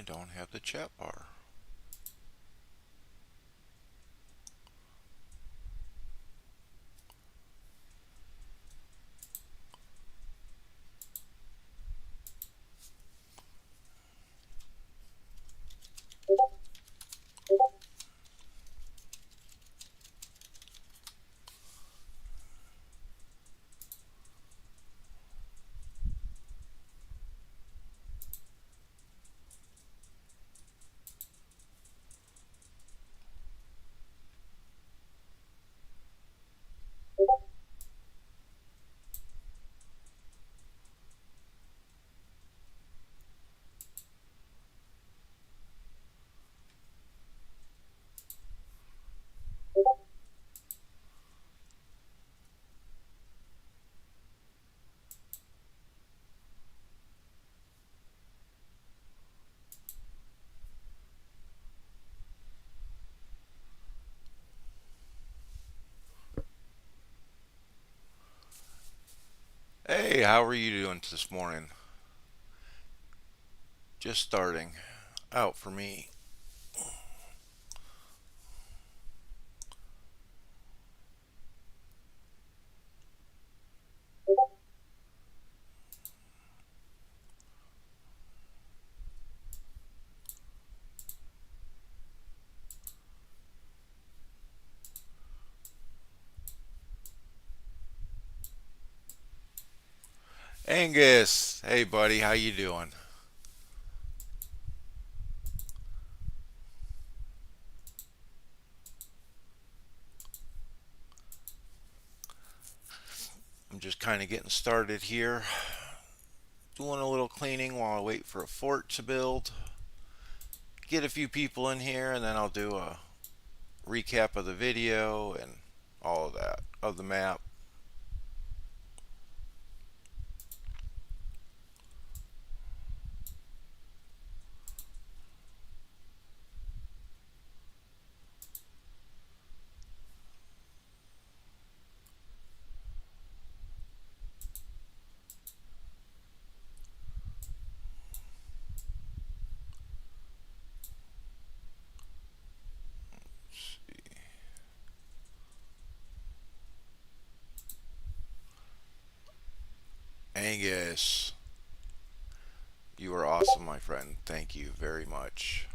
don't have the chat bar. Hey, how are you doing this morning? Just starting out for me. Angus, hey buddy, how you doing? I'm just kind of getting started here. Doing a little cleaning while I wait for a fort to build. Get a few people in here and then I'll do a recap of the video and all of that, of the map. Angus, you are awesome, my friend. Thank you very much.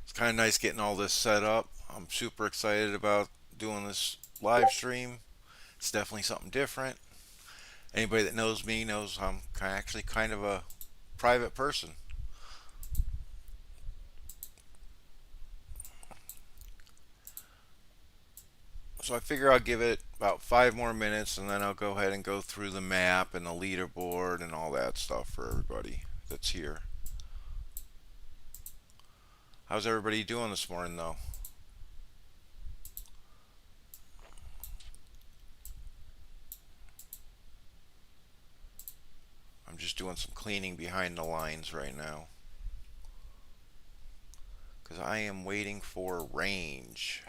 It's kind of nice getting all this set up. I'm super excited about doing this live stream. It's definitely something different. Anybody that knows me knows I'm actually kind of a private person. So I figure I'll give it about 5 more minutes and then I'll go ahead and go through the map and the leaderboard and all that stuff for everybody that's here. How's everybody doing this morning though? I'm just doing some cleaning behind the lines right now because I am waiting for range.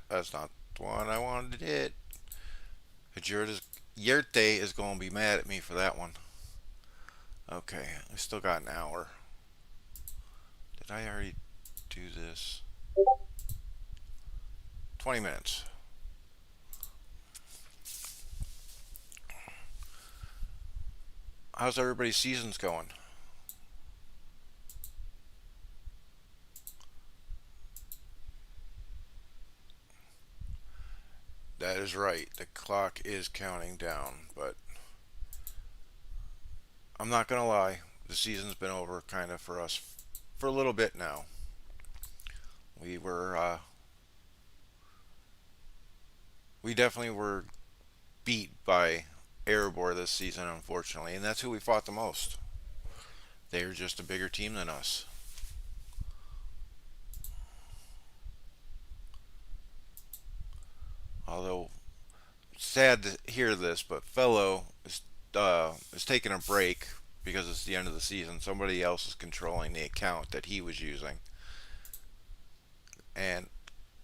That's not the one I wanted to hit. Yurte is going to be mad at me for that one. Okay, I still got an hour. Did I already do this? 20 minutes. How's everybody's seasons going? That is right. The clock is counting down, but I'm not going to lie. The season's been over kind of for us for a little bit now. We were, we definitely were beat by Erebor this season, unfortunately, and that's who we fought the most. They're just a bigger team than us. Although sad to hear this, but Fellow is taking a break because it's the end of the season. Somebody else is controlling the account that he was using. And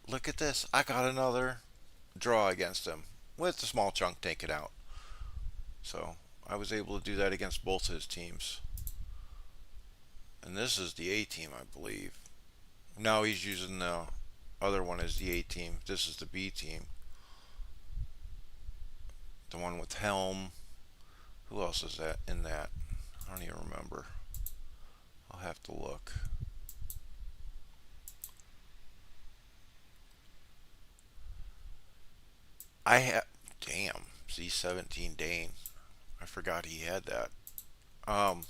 look at this. I got another draw against him. with the small chunk taken out. So I was able to do that against both his teams. And this is the A team, I believe. No, he's using the other one as the A team. This is the B team. The one with Helm. Who else is that in that? I don't even remember. I'll have to look. I have. Damn. Z17 Dane. I forgot he had that. Um,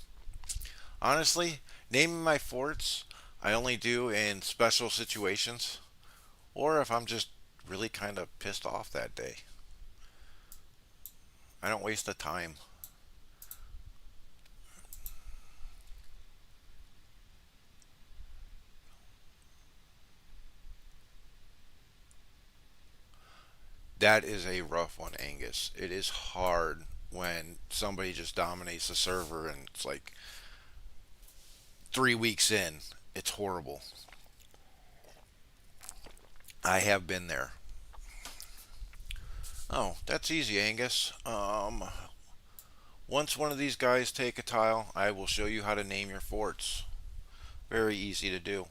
Honestly, naming my forts, I only do in special situations or if I'm just really kind of pissed off that day. I don't waste the time. That is a rough one, Angus. It is hard when somebody just dominates the server and it's like 3 weeks in. It's horrible. I have been there. Oh, that's easy, Angus. Once one of these guys take a tile, I will show you how to name your forts. Very easy to do.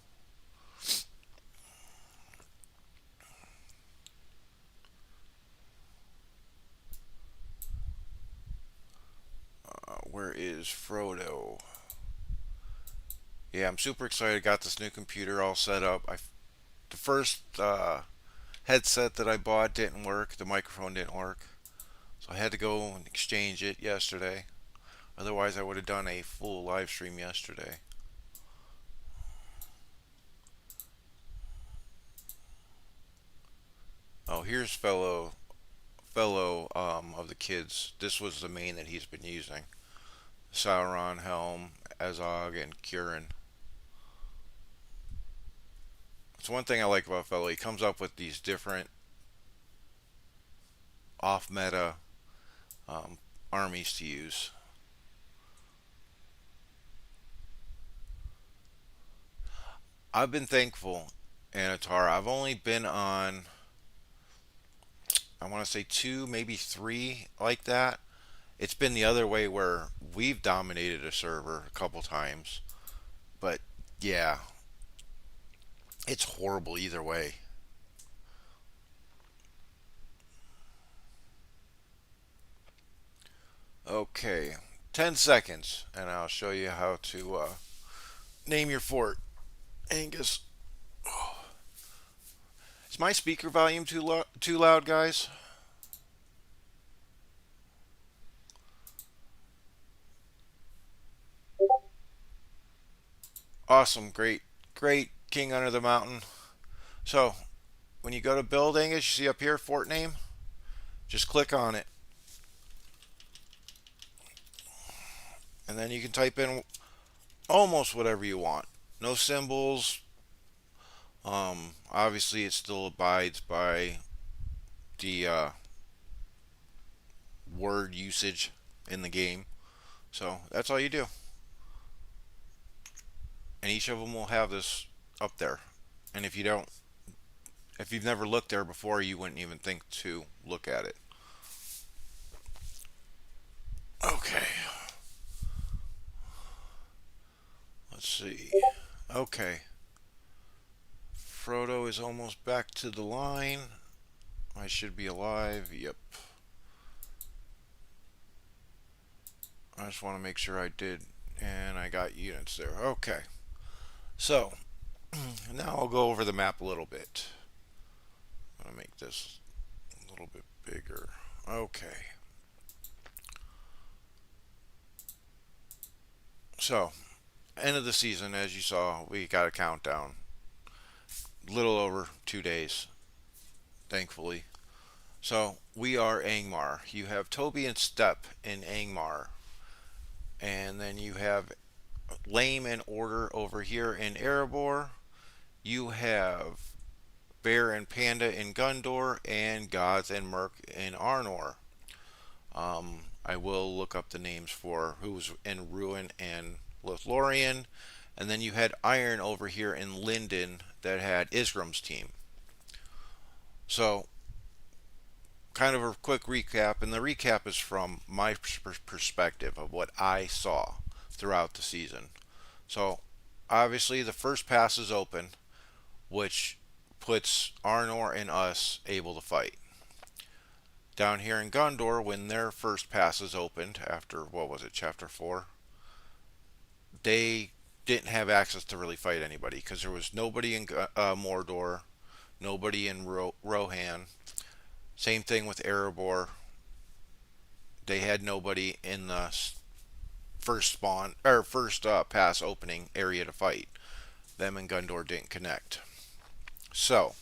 Where is Frodo? Yeah, I'm super excited. Got this new computer all set up. The first headset that I bought didn't work. The microphone didn't work, so I had to go and exchange it yesterday. Otherwise, I would have done a full live stream yesterday. Oh, here's fellow of the kids. This was the main that he's been using. Sauron, Helm, Azog, and Kieran. It's one thing I like about fellow. He comes up with these different off-meta um, armies to use. I've been thankful, Anatar. I've only been on, I want to say two, maybe three like that. It's been the other way where we've dominated a server a couple times. But yeah, it's horrible either way. Okay, 10 seconds, and I'll show you how to name your fort. Angus, is my speaker volume too loud, guys? Awesome, great King Under the Mountain. So, when you go to build, Angus, you see up here, fort name? Just click on it. And then you can type in almost whatever you want. No symbols. Obviously, it still abides by the word usage in the game. So that's all you do. And each of them will have this up there. And if you've never looked there before, you wouldn't even think to look at it. Okay, let's see. Okay, Frodo is almost back to the line. I should be alive. Yep. I just want to make sure I did. And I got units there. Okay. So, now I'll go over the map a little bit. I'm going to make this a little bit bigger. Okay. So, end of the season, as you saw, we got a countdown. Little over 2 days, thankfully. So, we are Angmar. You have Toby and Step in Angmar. And then you have Lame and Order over here in Erebor. You have Bear and Panda in Gundor, and Gods and Merc in Arnor. I will look up the names for who's in Ruin and Lothlorien. And then you had Iron over here in Linden that had Isgrim's team. So kind of a quick recap, and the recap is from my perspective of what I saw throughout the season. So, obviously, the first pass is open, which puts Arnor and us able to fight. Down here in Gondor, when their first pass is opened after, what was it, chapter 4, they didn't have access to really fight anybody because there was nobody in Mordor, nobody in Rohan. Same thing with Erebor. They had nobody in the first spawn or first pass opening area to fight. Them and Gondor didn't connect. So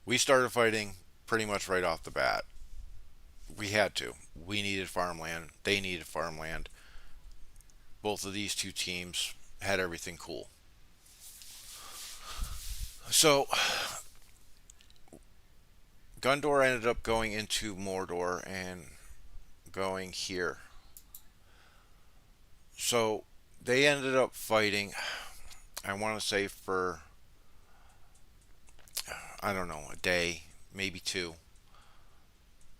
we started fighting pretty much right off the bat. We had to. We needed farmland. They needed farmland. Both of these two teams had everything cool. So Gondor ended up going into Mordor and going here. So they ended up fighting, I want to say for, I don't know, a day, maybe two.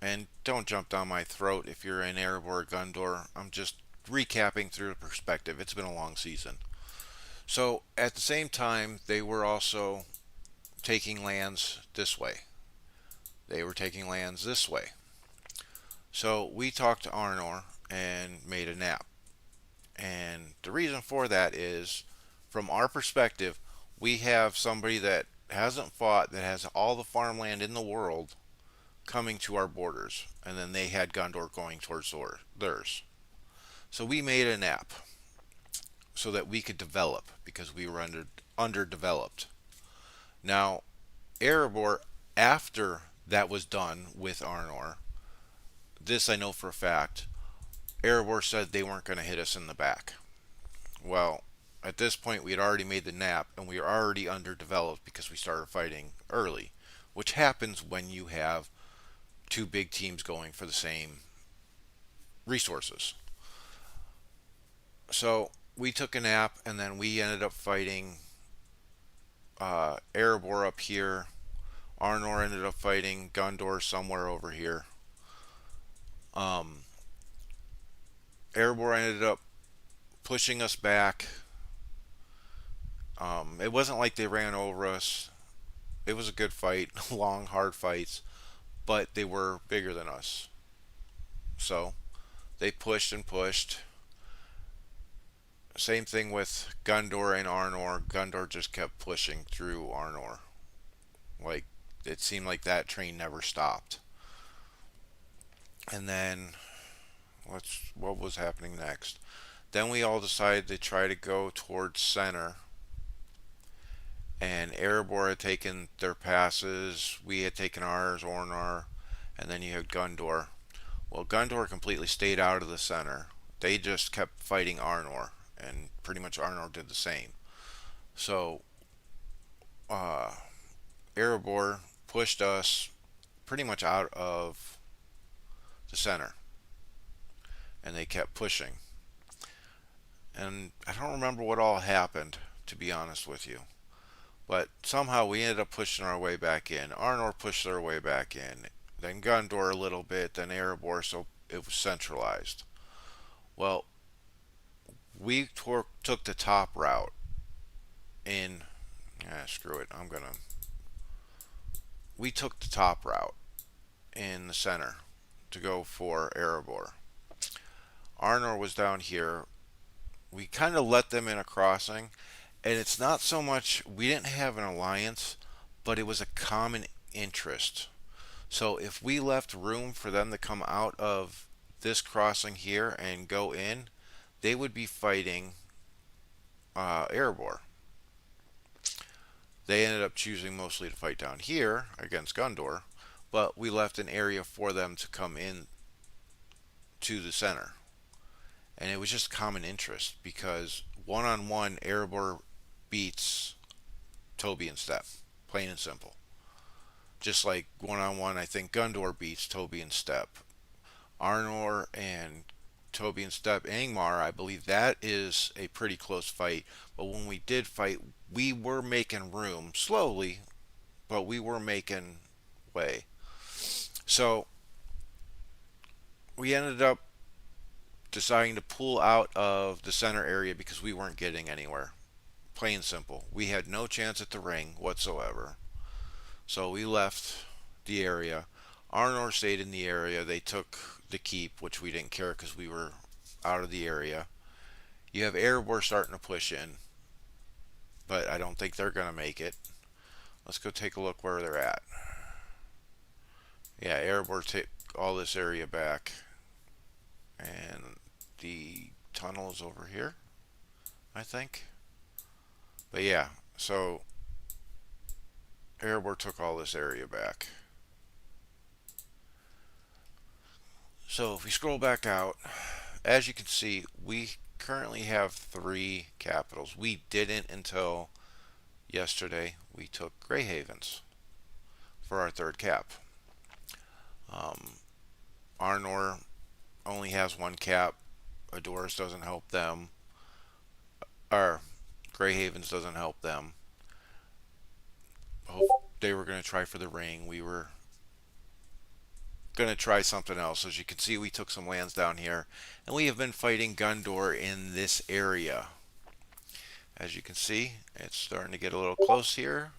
And don't jump down my throat if you're in Erebor or Gondor. I'm just recapping through the perspective. It's been a long season. So at the same time, they were also taking lands this way. They were taking lands this way. So we talked to Arnor and made a nap. And the reason for that is, from our perspective, we have somebody that hasn't fought, that has all the farmland in the world coming to our borders. And then they had Gondor going towards theirs. So we made a nap so that we could develop because we were underdeveloped. Now, Erebor, after that was done with Arnor, this I know for a fact, Erebor said they weren't going to hit us in the back. Well, at this point, we had already made the nap and we were already underdeveloped because we started fighting early, which happens when you have two big teams going for the same resources. So we took a nap and then we ended up fighting Erebor up here. Arnor ended up fighting Gondor somewhere over here. Um, Erebor ended up pushing us back. It wasn't like they ran over us. It was a good fight, long, hard fights, but they were bigger than us. So they pushed and pushed. Same thing with Gondor and Arnor. Gondor just kept pushing through Arnor. Like, it seemed like that train never stopped. And then, what was happening next? Then we all decided to try to go towards center. And Erebor had taken their passes. We had taken ours, Ornar. And then you had Gondor. Well, Gondor completely stayed out of the center. They just kept fighting Arnor. And pretty much Arnor did the same. So, uh, Erebor pushed us pretty much out of the center. And they kept pushing. And I don't remember what all happened, to be honest with you. But somehow we ended up pushing our way back in. Arnor pushed their way back in. Then Gondor a little bit, then Erebor, so it was centralized. Well, we took the top route in. Screw it. We took the top route in the center to go for Erebor. Arnor was down here. We kind of let them in a crossing, and it's not so much we didn't have an alliance, but it was a common interest. So if we left room for them to come out of this crossing here and go in, they would be fighting Erebor. They ended up choosing mostly to fight down here against Gondor, but we left an area for them to come in to the center. And it was just common interest because one on one, Erebor beats Toby and Step, plain and simple. Just like one on one, I think Gondor beats Toby and Step. Arnor and Toby and Step, Angmar, I believe that is a pretty close fight. But when we did fight, we were making room slowly, but we were making way. So we ended up deciding to pull out of the center area because we weren't getting anywhere. Plain and simple. We had no chance at the ring whatsoever. So we left the area. Arnor stayed in the area. They took the keep, which we didn't care because we were out of the area. You have Erebor starting to push in, but I don't think they're going to make it. Let's go take a look where they're at. Yeah, Erebor took all this area back. And the tunnel is over here, I think. But yeah, so Erebor took all this area back. So if we scroll back out, as you can see, we currently have 3 capitals. We didn't until yesterday. We took Greyhavens for our 3rd cap. Um, Arnor only has 1 cap. Adoris doesn't help them. Or Greyhavens doesn't help them. They were going to try for the ring. We were going to try something else. As you can see, we took some lands down here, and we have been fighting Gundor in this area. As you can see, it's starting to get a little close here.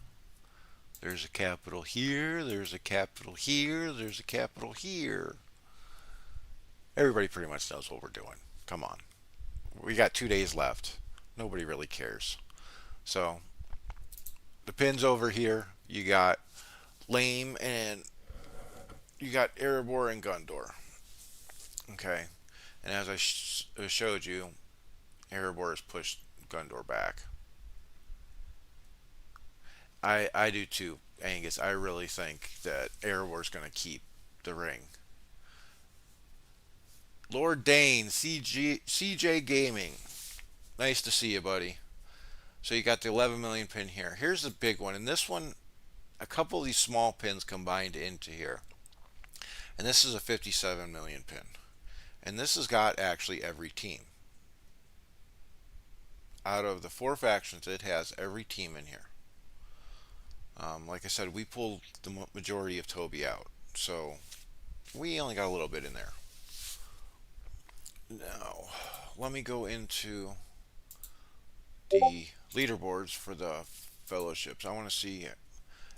There's a capital here, there's a capital here, there's a capital here. Everybody pretty much knows what we're doing. Come on. We got 2 days left. Nobody really cares. So, the pins over here, you got Lame and you got Erebor and Gundor. Okay. And as I showed you, Erebor has pushed Gundor back. I do too, Angus. I really think that Erebor is going to keep the ring. Lord Dane, CJ Gaming. Nice to see you, buddy. So you got the 11 million pin here. Here's the big one. And this one, a couple of these small pins combined into here. And this is a 57 million pin. And this has got actually every team. Out of the 4 factions, it has every team in here. Like I said, we pulled the majority of Toby out. So we only got a little bit in there. Now, let me go into the leaderboards for the fellowships. I want to see,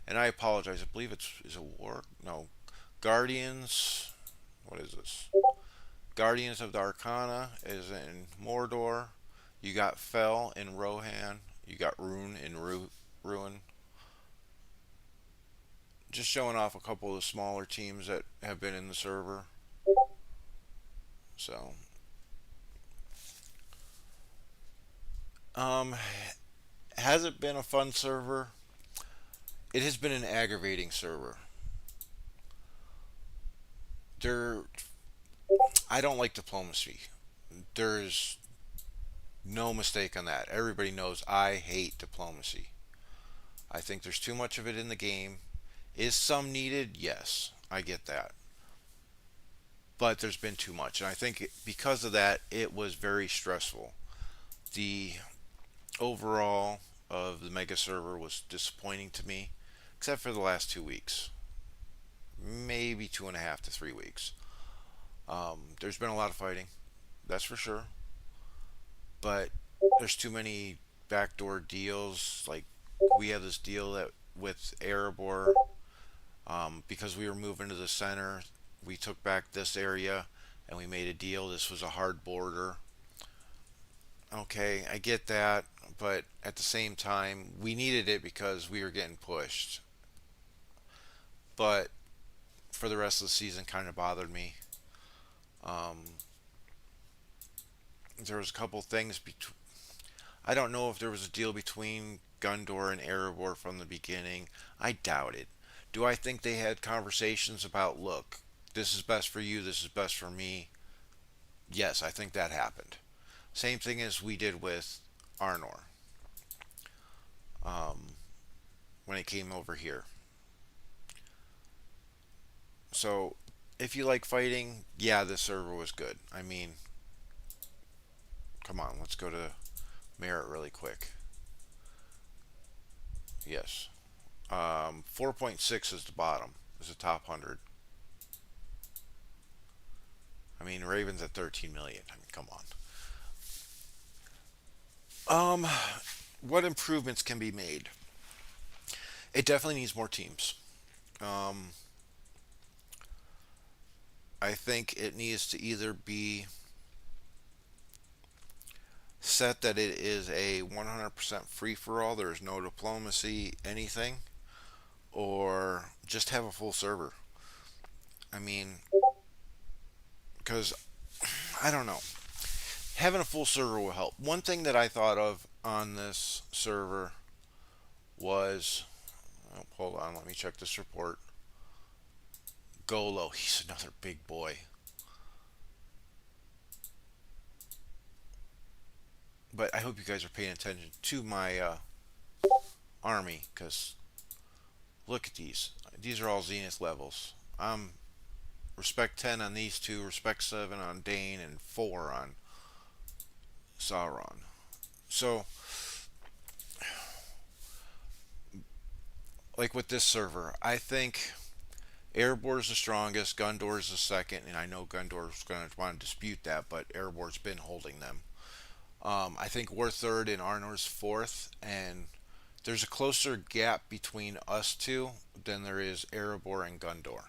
and I apologize, I believe is a war? No. Guardians, what is this? Guardians of the Arcana is in Mordor. You got Fel in Rohan. You got Rune in Ruin. Just showing off a couple of the smaller teams that have been in the server. So, has it been a fun server? It has been an aggravating server. There, I don't like diplomacy. There's no mistake on that. Everybody knows I hate diplomacy. I think there's too much of it in the game. Is some needed? Yes, I get that. But there's been too much. And I think because of that, it was very stressful. The overall of the mega server was disappointing to me, except for the last 2 weeks. Maybe 2.5 to 3 weeks. There's been a lot of fighting, that's for sure. But there's too many backdoor deals. Like we have this deal that with Erebor, because we were moving to the center, we took back this area and we made a deal. This was a hard border. Okay, I get that, but at the same time, we needed it because we were getting pushed. But for the rest of the season, kind of bothered me. Um, there was a couple things between. I don't know if there was a deal between Gundor and Erebor from the beginning. I doubt it. Do I think they had conversations about, look, this is best for you, this is best for me? Yes, I think that happened. Same thing as we did with Arnor, um, when it came over here. So, if you like fighting, yeah, this server was good. I mean, come on, let's go to Merit really quick. Yes. 4.6 is the bottom, is the top 100. I mean, Ravens at 13 million. I mean, come on. What improvements can be made? It definitely needs more teams. Um, I think it needs to either be set that it is a 100% free for all, there's no diplomacy, anything, or just have a full server. I mean, because I don't know. Having a full server will help. One thing that I thought of on this server was, oh, hold on, let me check this report. Golo, he's another big boy. But I hope you guys are paying attention to my army, because look at these. These are all Zenith levels. I'm respect 10 on these two, respect 7 on Dane, and 4 on Sauron. So, like with this server, I think Erebor is the strongest, Gundor is the second, and I know Gundor's going to want to dispute that, but Erebor's been holding them. I think we're third and Arnor's fourth, and there's a closer gap between us two than there is Erebor and Gundor.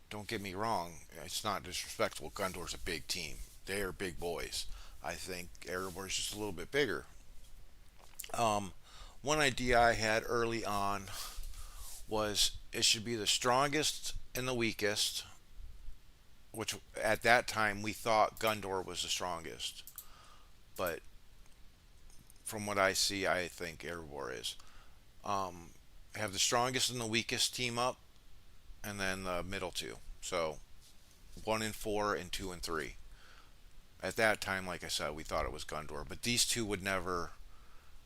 Don't get me wrong, it's not disrespectful. Gundor's a big team. They are big boys. I think Erebor's just a little bit bigger. Um, One idea I had early on was it should be the strongest and the weakest, which at that time we thought Gundor was the strongest. But from what I see, I think Erebor is. Um, have the strongest and the weakest team up, and then the middle two. So 1 and 4 and 2 and 3. At that time, like I said, we thought it was Gundor, but these two would never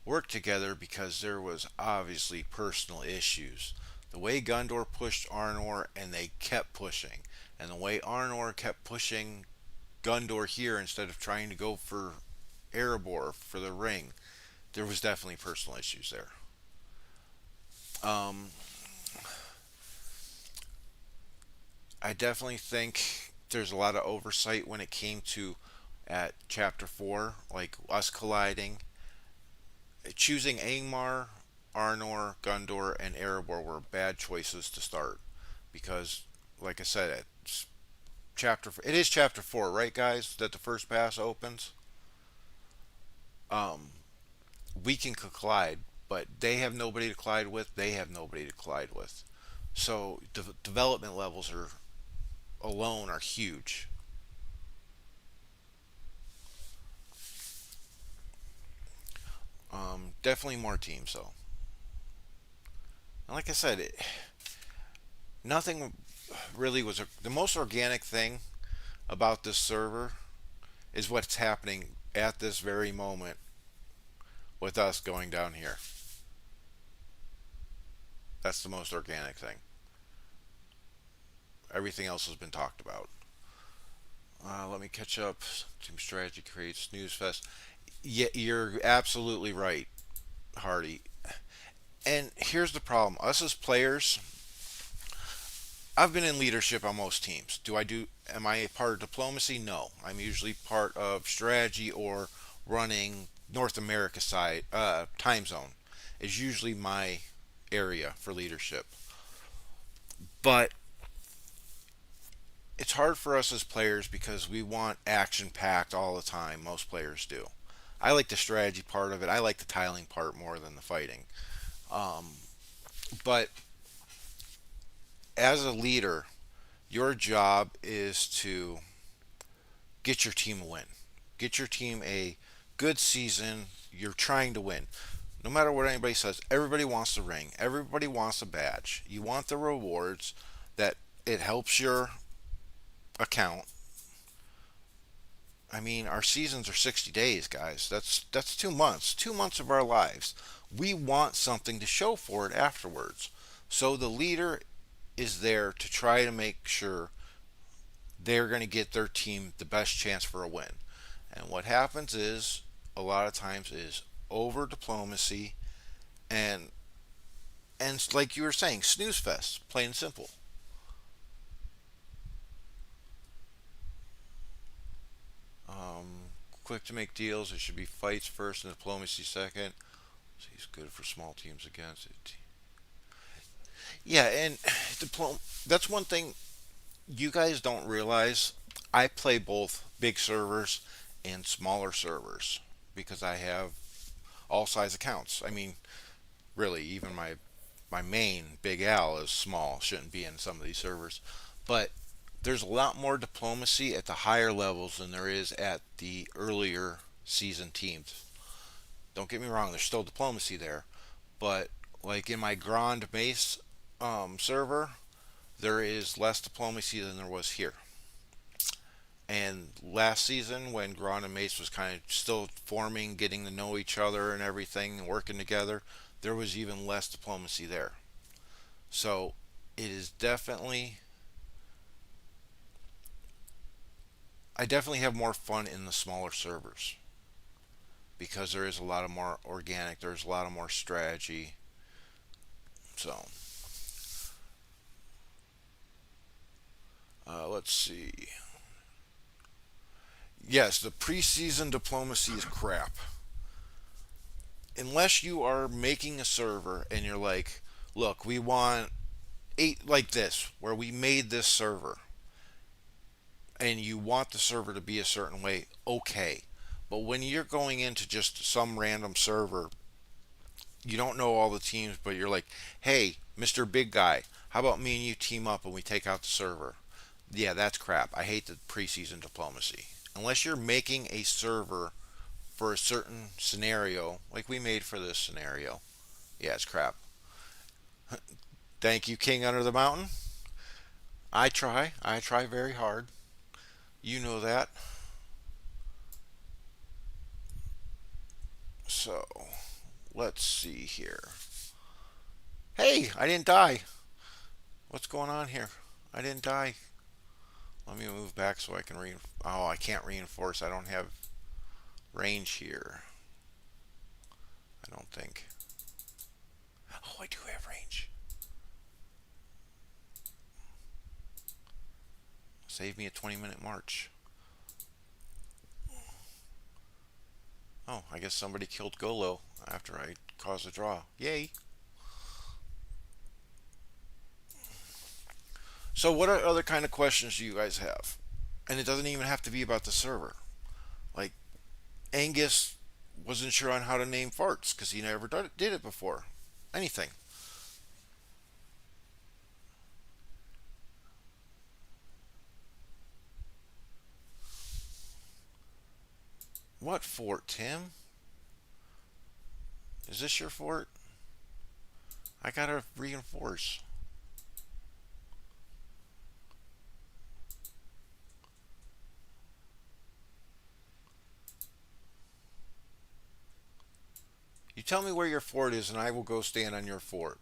work together because there was obviously personal issues. The way Gundor pushed Arnor and they kept pushing, and the way Arnor kept pushing Gundor here instead of trying to go for Erebor for the ring, there was definitely personal issues there. Um, I definitely think there's a lot of oversight when it came to at chapter 4, like us colliding. Choosing Angmar, Arnor, Gundor, and Erebor were bad choices to start because, like I said, it's it is chapter 4, right, guys? That the first pass opens. Um, we can collide, but they have nobody to collide with. They have nobody to collide with. So development levels are alone are huge. Definitely more teams though. And like I said, nothing really was the most organic thing about this server is what's happening at this very moment with us going down here. That's the most organic thing. Everything else has been talked about. Let me catch up. Team strategy creates snooze fest. Yeah, you're absolutely right, Hardy. And here's the problem: us as players, I've been in leadership on most teams. Am I a part of diplomacy? No. I'm usually part of strategy or running North America side time zone is usually my area for leadership. But it's hard for us as players because we want action packed all the time. Most players do. I like the strategy part of it. I like the tiling part more than the fighting. Um, but as a leader, your job is to get your team a win. Get your team a good season. You're trying to win. No matter what anybody says, everybody wants the ring. Everybody wants a badge. You want the rewards that it helps your account. I mean, our seasons are 60 days, guys. That's 2 months. 2 months of our lives. We want something to show for it afterwards. So the leader is there to try to make sure they're going to get their team the best chance for a win. And what happens is a lot of times is over diplomacy and like you were saying, snooze fest, plain and simple. Quick to make deals. It should be fights first and diplomacy second. So he's good for small teams against it. Yeah, and that's one thing you guys don't realize. I play both big servers and smaller servers because I have all size accounts. I mean, really, even my main Big Al is small, shouldn't be in some of these servers. But there's a lot more diplomacy at the higher levels than there is at the earlier season teams. Don't get me wrong, there's still diplomacy there, but like in my Grand Mace server, there is less diplomacy than there was here. And last season, when Grand and Mace was kind of still forming, getting to know each other and everything, and working together, there was even less diplomacy there. So it is definitely, I definitely have more fun in the smaller servers because there is a lot of more organic, there's a lot of more strategy. So let's see. Yes, the preseason diplomacy is crap. Unless you are making a server and you're like, look, we want eight like this, where we made this server, and you want the server to be a certain way, okay. But when you're going into just some random server, you don't know all the teams, but you're like, hey, Mr. Big Guy, how about me and you team up and we take out the server? Yeah, that's crap. I hate the preseason diplomacy. Unless you're making a server for a certain scenario, like we made for this scenario, yeah, it's crap. Thank you, King Under the Mountain. I try. I try very hard. You know that. So, let's see here. Hey, I didn't die. What's going on here? I didn't die. Let me move back so I can Oh, I can't reinforce. I don't have range here. I don't think. Oh, I do have range. Save me a 20-minute march. Oh, I guess somebody killed Golo after I caused a draw. Yay. So what are other kind of questions do you guys have? And it doesn't even have to be about the server. Like Angus wasn't sure on how to name farts because he never did it before. Anything. What fort, Tim? Is this your fort? I gotta reinforce. You tell me where your fort is, and I will go stand on your fort.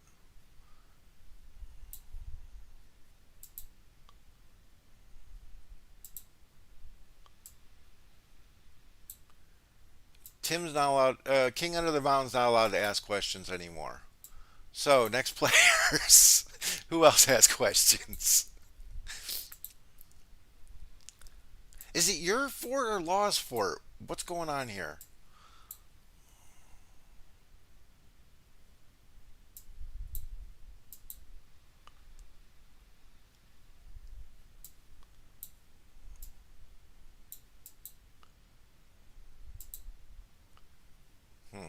Tim's not allowed. King Under the Mountain's not allowed to ask questions anymore. So next players. Who else has questions? Is it your fort or Law's fort? What's going on here? Hmm.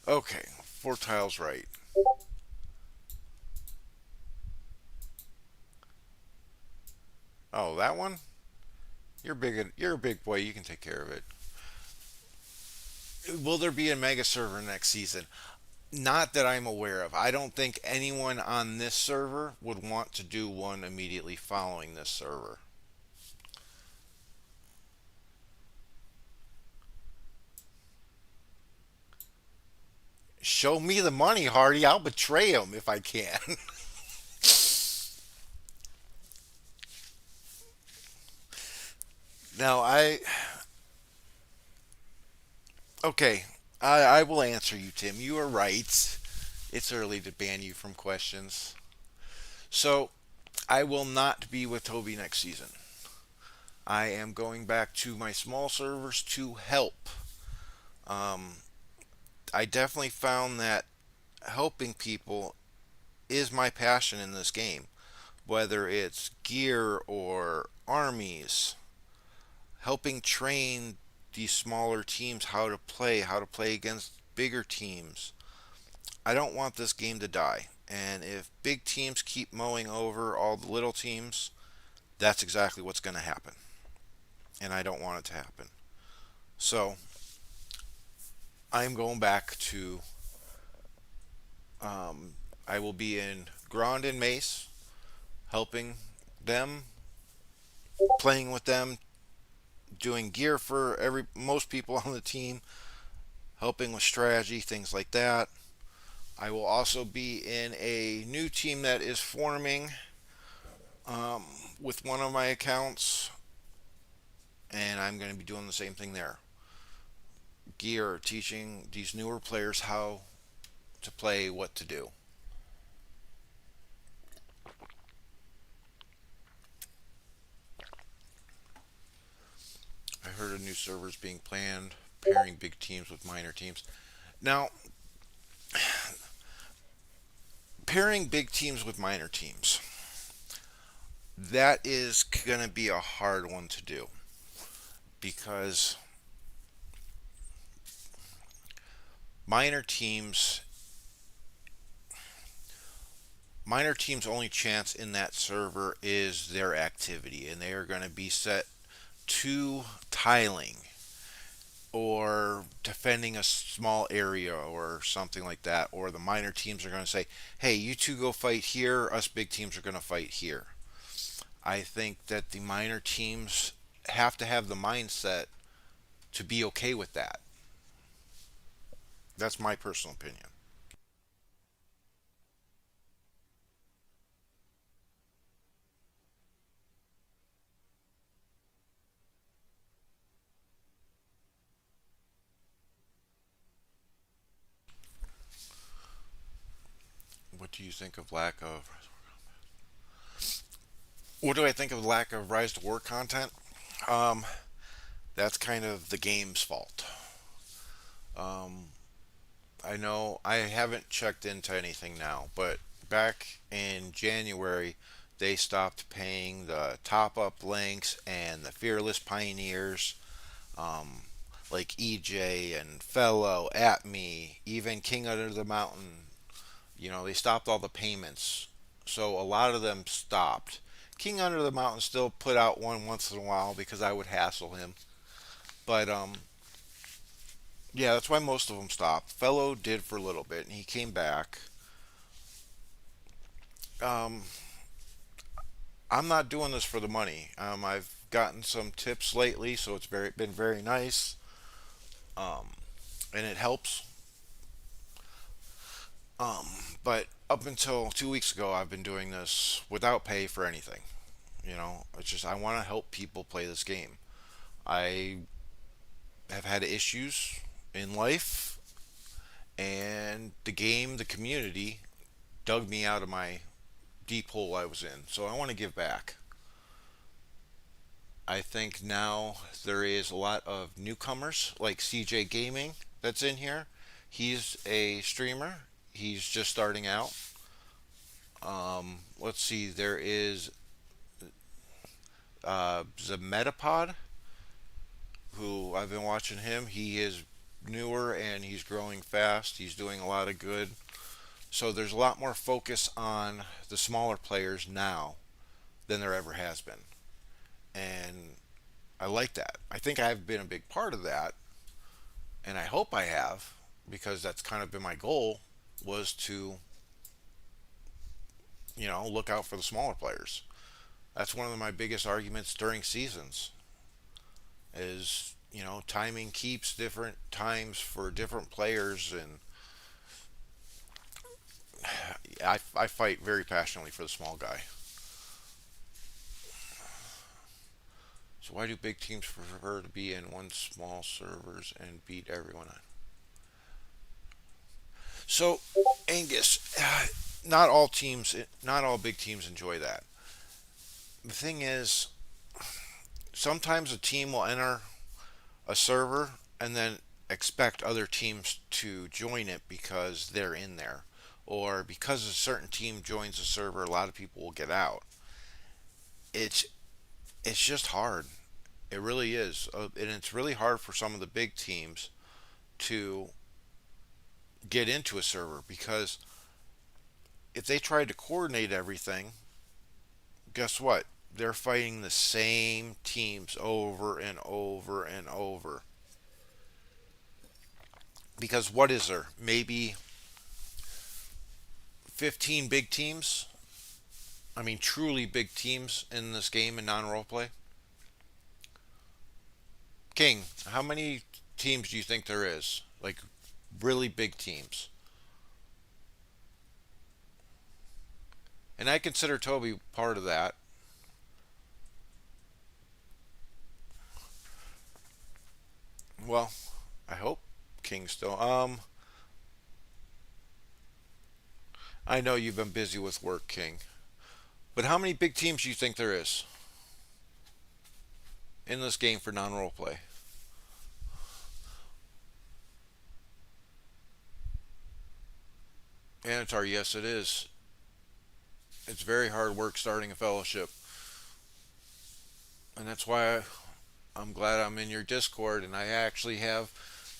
Okay, four tiles right. Oh, that one? You're big. You're a big boy. You can take care of it. Will there be a mega server next season? Not that I'm aware of. I don't think anyone on this server would want to do one immediately following this server. Show me the money, Hardy. I'll betray him if I can. Now, okay, I will answer you, Tim. You are right. It's early to ban you from questions. So, I will not be with Toby next season. I am going back to my small servers to help. Um, I definitely found that helping people is my passion in this game, whether it's gear or armies, helping train these smaller teams how to play against bigger teams. I don't want this game to die. And if big teams keep mowing over all the little teams, that's exactly what's going to happen. And I don't want it to happen. So I'm going back to, I will be in Grand and Mace, helping them, playing with them, doing gear for every most people on the team, helping with strategy, things like that. I will also be in a new team that is forming um, with one of my accounts, and I'm going to be doing the same thing there. Gear, teaching these newer players how to play, what to do. I heard of new servers being planned, pairing big teams with minor teams. Now, pairing big teams with minor teams, that is going to be a hard one to do because minor teams minor teams only chance in that server is their activity, and they are going to be set to tiling or defending a small area or something like that, or the minor teams are going to say, hey, you two go fight here, us big teams are going to fight here. I think that the minor teams have to have the mindset to be okay with that. That's my personal opinion. What do you think of lack of what do I think of lack of Rise to War content? Um, that's kind of the game's fault. Um, I know I haven't checked into anything now, but back in January, they stopped paying the top up links and the Fearless Pioneers, um, like EJ and Fellow, At Me, even King Under the Mountain. They stopped all the payments. So a lot of them stopped. King Under the Mountain still put out one once in a while because I would hassle him. But yeah, that's why most of them stopped. Fellow did for a little bit, and he came back. Um, I'm not doing this for the money. I've gotten some tips lately, so it's been very nice, um, and it helps. Um, but up until 2 weeks ago, I've been doing this without pay for anything. It's just I want to help people play this game. I have had issues in life, and the game, the community, dug me out of my deep hole I was in. So I want to give back. I think now there is a lot of newcomers like CJ Gaming that's in here. He's a streamer. He's just starting out. Let's see. There is Zemetapod, who I've been watching him. He is newer and he's growing fast. He's doing a lot of good. So there's a lot more focus on the smaller players now than there ever has been. And I like that. I think I've been a big part of that, and I hope I have, because that's kind of been my goal, was to, look out for the smaller players. That's one of my biggest arguments during seasons is, timing keeps different times for different players, and I fight very passionately for the small guy. So why do big teams prefer to be in one small servers and beat everyone on? So, Angus, not all big teams enjoy that. The thing is, sometimes a team will enter a server and then expect other teams to join it because they're in there. Or because a certain team joins a server, a lot of people will get out. It's it's just hard. It really is, and it's really hard for some of the big teams to get into a server because if they try to coordinate everything, guess what? They're fighting the same teams over and over and over. Because what is there? Maybe 15 big teams? I mean, truly big teams in this game in non roleplay? King, how many teams do you think there is? Like, really big teams. And I consider Toby part of that. Well, I hope King still. I know you've been busy with work, King. But how many big teams do you think there is in this game for non roleplay? Anatar, yes, it is. It's very hard work starting a fellowship. And that's why I'm glad I'm in your Discord and I actually have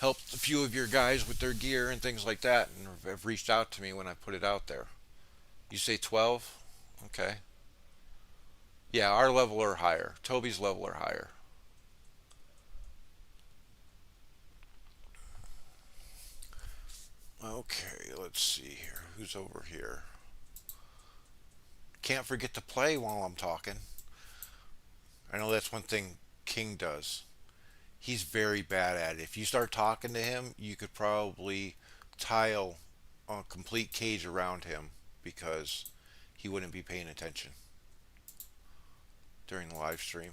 helped a few of your guys with their gear and things like that and have reached out to me when I put it out there. You say 12? Okay. Yeah, our level are higher. Toby's level are higher. Okay, let's see here. Who's over here? Can't forget to play while I'm talking. I know that's one thing King does. He's very bad at it. If you start talking to him, you could probably tile a complete cage around him because he wouldn't be paying attention during the live stream.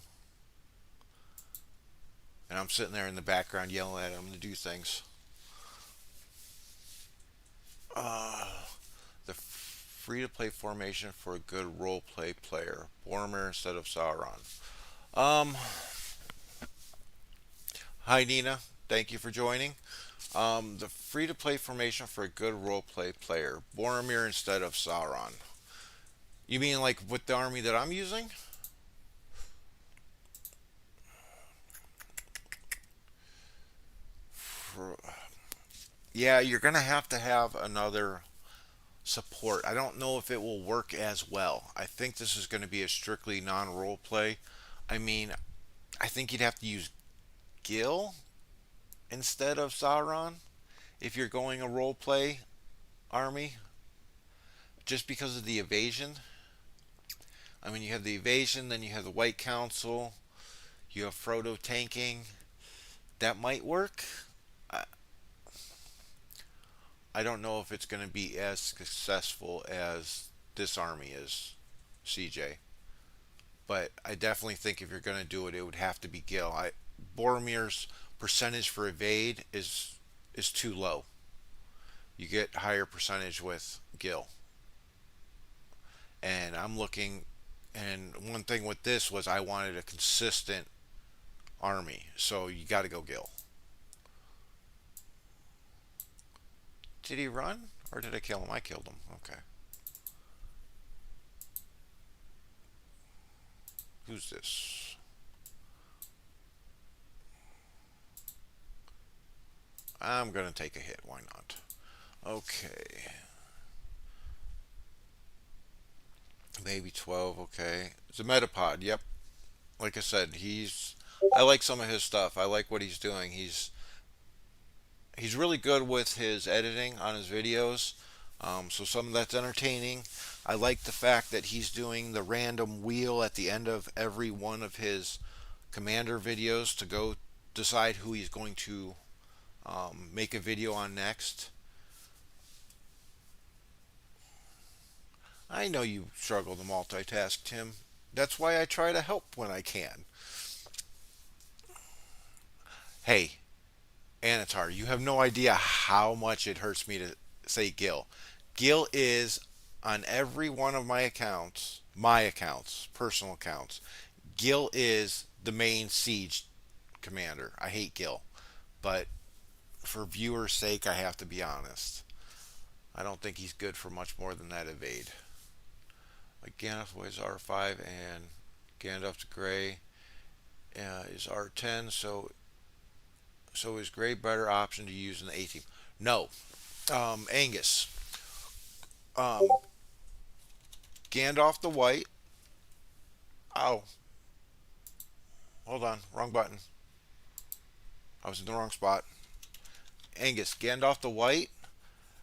And I'm sitting there in the background yelling at him to do things. The free to play formation for a good role play player. Boromir instead of Sauron. Um, Hi Nina, thank you for joining. The free to play formation for a good role play player. Boromir instead of Sauron. You mean like with the army that I'm using? For, yeah, you're gonna have another support. I don't know if it will work as well. I think this is going to be a strictly non role play. I mean, I think you'd have to use Gil instead of Sauron if you're going a role play army, just because of the evasion. I mean, you have the evasion, then you have the White Council, you have Frodo tanking. That might work. I, I don't know if it's going to be as successful as this army is, CJ. But I definitely think if you're going to do it, it would have to be Gil. Boromir's percentage for evade is too low. You get higher percentage with Gil. And I'm looking, and one thing with this was I wanted a consistent army, so you got to go Gil. Did he run or did I kill him? I killed him. Okay. Who's this? I'm gonna take a hit. Why not? Okay. Maybe 12. Okay. It's a Metapod. Yep. Like I said, he's. I like some of his stuff. I like what he's doing. He's really good with his editing on his videos. So some of that's entertaining. I like the fact that he's doing the random wheel at the end of every one of his commander videos to go decide who he's going to make a video on next. I know you struggle to multitask, Tim. That's why I try to help when I can. Hey, Anatar, you have no idea how much it hurts me to say Gil. Gil is on every one of my accounts My accounts, personal accounts. Gil is the main siege commander. I hate Gil, but for viewers' sake, I have to be honest. I don't think he's good for much more than that evade. Like Gandalf was R5 and Gandalf's Gray is R10, so is Gray better option to use in the A team? No, Angus, um, Gandalf the White. Oh, hold on, wrong button. I was in the wrong spot. Angus, Gandalf the White.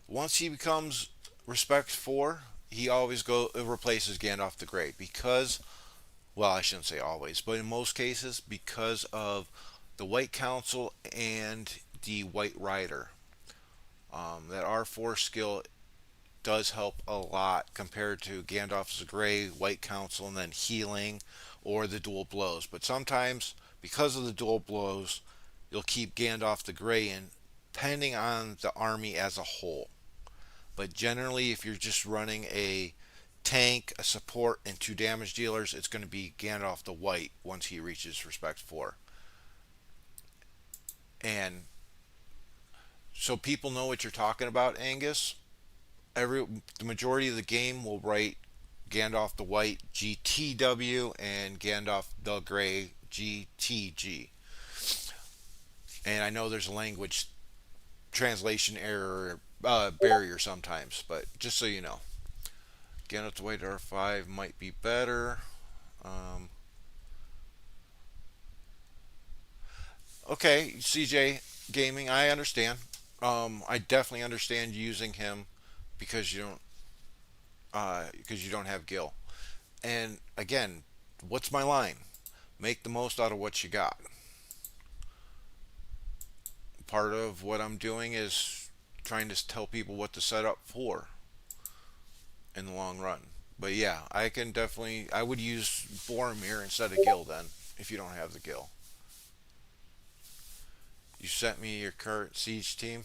Once he becomes Respect 4, he always replaces Gandalf the Grey because, well, I shouldn't say always, but in most cases because of the White Council and the White Rider. That R4 skill does help a lot compared to Gandalf's Grey, White Council, and then healing or the dual blows. But sometimes, because of the dual blows, you'll keep Gandalf the Grey in, depending on the army as a whole. But generally, if you're just running a tank, a support, and two damage dealers, it's going to be Gandalf the White once he reaches Respect 4. And so people know what you're talking about, Angus. The majority of the game will write Gandalf the White GTW and Gandalf the Grey GTG. And I know there's a language translation error barrier sometimes, but just so you know, Gandalf the White R5 might be better. Um, okay, CJ Gaming, I understand. I definitely understand using him because you don't have Gil. And again, what's my line? Make the most out of what you got. Part of what I'm doing is trying to tell people what to set up for in the long run. But yeah, I would use Boromir instead of Gil then, if you don't have the Gil. You sent me your current siege team.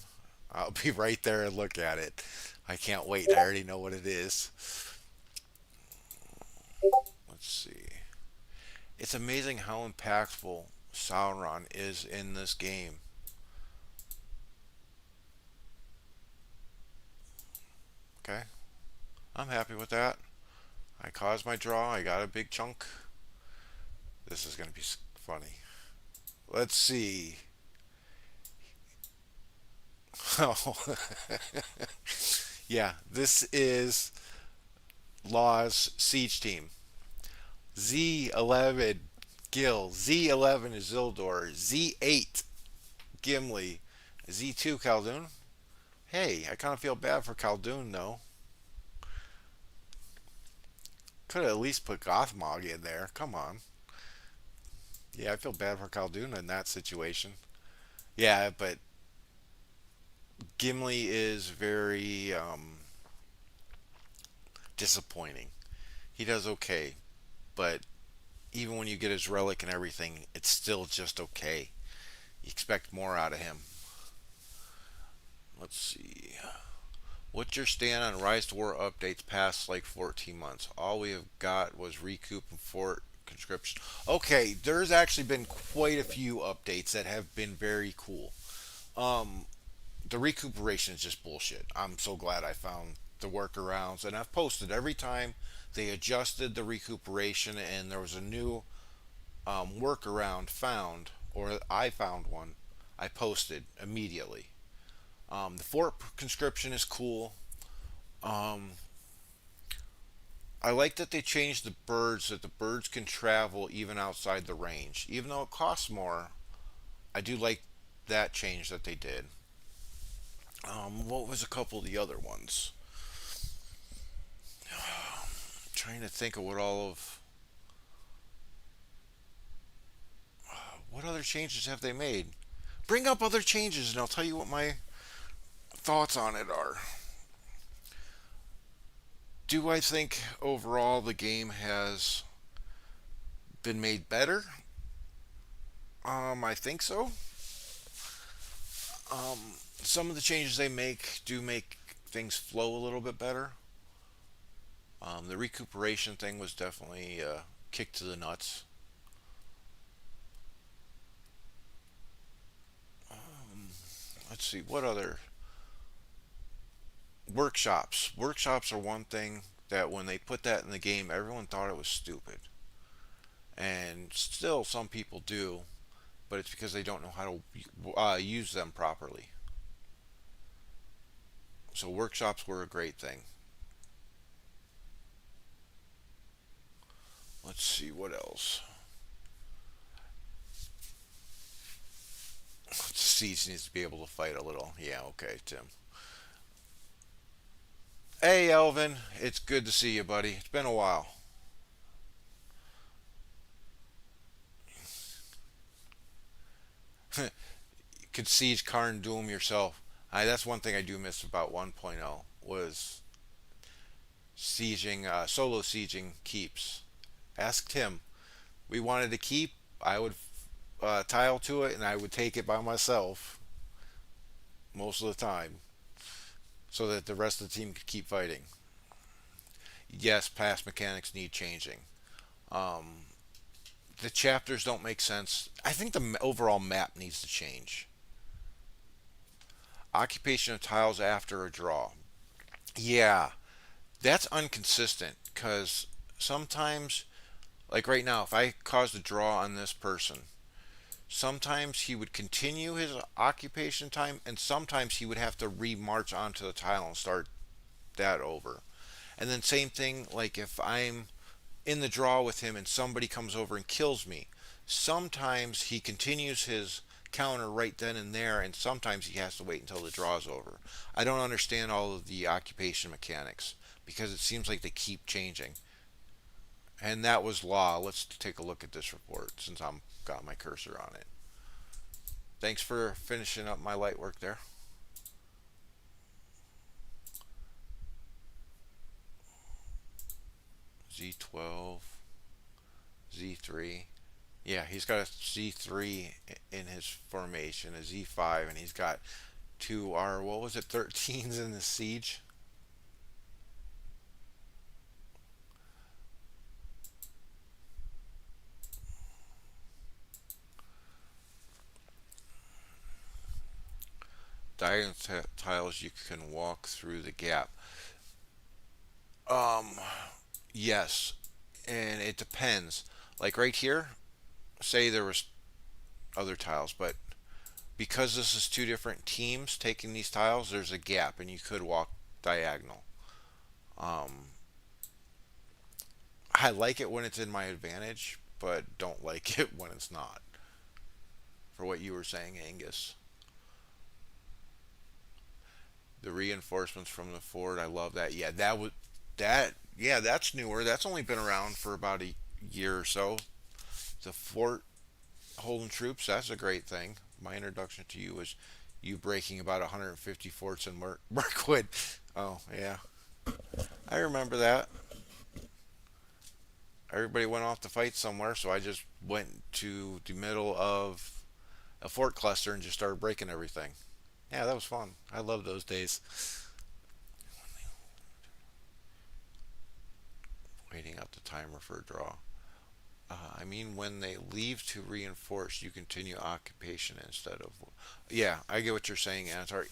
I'll be right there and look at it. I can't wait. I already know what it is. Let's see. It's amazing how impactful Sauron is in this game. Okay, I'm happy with that. I caused my draw. I got a big chunk. This is going to be funny. Let's see. Oh, yeah, this is Law's siege team. Z11 Gil, Z11 Isildur, Z8 Gimli, Z2 Khaldun. Hey, I kind of feel bad for Khaldun though. Could have at least put Gothmog in there. Come on. Yeah, I feel bad for Khaldun in that situation. Yeah, but Gimli is very disappointing. He does okay, but even when you get his relic and everything, it's still just okay. You expect more out of him. Let's see. What's your stand on Rise to War updates past like 14 months? All we have got was recoup and fort conscription. Okay, there's actually been quite a few updates that have been very cool. Um, the recuperation is just bullshit. I'm so glad I found the workarounds, and I've posted every time they adjusted the recuperation, and there was a new workaround found, or I found one. I posted immediately. The fort conscription is cool. Um, I like that they changed the birds that the birds can travel even outside the range. Even though it costs more, I do like that change that they did. What was a couple of the other ones? Trying to think of what other changes have they made? Bring up other changes and I'll tell you what my thoughts on it are. Do I think overall the game has been made better? I think so. Some of the changes they make do make things flow a little bit better. The recuperation thing was definitely a kick to the nuts. Let's see, what other workshops? Workshops are one thing that when they put that in the game, everyone thought it was stupid. And still, some people do, but it's because they don't know how to use them properly. So, workshops were a great thing. Let's see, what else? Siege needs to be able to fight a little. Yeah, okay, Tim. Hey, Elvin. It's good to see you, buddy. It's been a while. You could siege Karn Doom yourself. That's one thing I do miss about 1.0 was sieging, solo sieging keeps. Ask Tim. We wanted to keep. I would tile to it, and I would take it by myself most of the time, so that the rest of the team could keep fighting. Yes, past mechanics need changing. Um, the chapters don't make sense. I think the overall map needs to change. Occupation of tiles after a draw. Yeah, that's inconsistent because sometimes, like right now, if I caused a draw on this person, sometimes he would continue his occupation time, and sometimes he would have to remarch onto the tile and start that over. And then same thing, like if I'm in the draw with him and somebody comes over and kills me, sometimes he continues his counter right then and there, and sometimes he has to wait until the draw's over. I don't understand all of the occupation mechanics because it seems like they keep changing. And that was law. Let's take a look at this report since I'm got my cursor on it. Thanks for finishing up my light work there. Z12, Z3. Yeah, he's got a Z3 in his formation, a Z5, and he's got two R, what was it, 13s in the siege? Diagonal tiles, you can walk through the gap. Um, yes, and it depends. Like right here, say there was other tiles, but because this is two different teams taking these tiles, there's a gap, and you could walk diagonal. Um, I like it when it's in my advantage, but don't like it when it's not. For what you were saying, Angus, the reinforcements from the fort, I love that. Yeah, that was that. Yeah, that's newer. That's only been around for about a year or so. The fort holding troops. That's a great thing. My introduction to you was you breaking about 150 forts in Mirkwood. Oh yeah, I remember that. Everybody went off to fight somewhere, so I just went to the middle of a fort cluster and just started breaking everything. Yeah, that was fun. I love those days. Waiting out the timer for a draw. I mean, when they leave to reinforce, you continue occupation instead of. Yeah, I get what you're saying, Antar.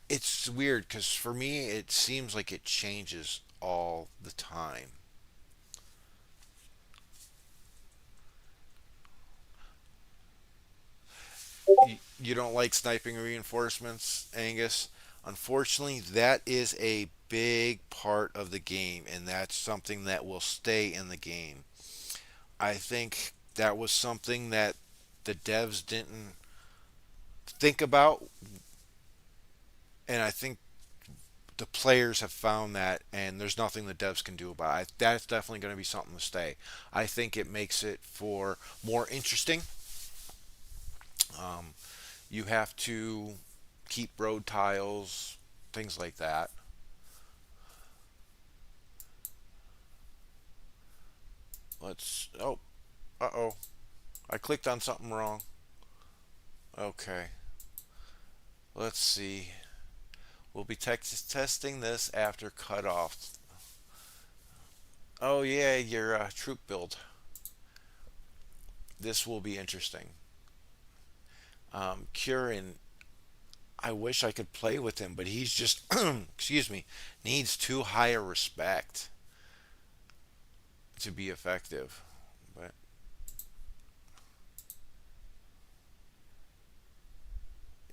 It's weird because for me, it seems like it changes all the time. You don't like sniping reinforcements, Angus? Unfortunately, that is a big part of the game, and that's something that will stay in the game. I think that was something that the devs didn't think about, and I think the players have found that, and there's nothing the devs can do about it. That's definitely going to be something to stay. I think it makes it for more interesting. Um, you have to keep road tiles, things like that. Let's. Oh, uh oh. I clicked on something wrong. Okay. Let's see. We'll be testing this after cutoff. Oh yeah, your troop build. This will be interesting. Kieran, I wish I could play with him, but he's just, excuse me, needs too high a respect to be effective. But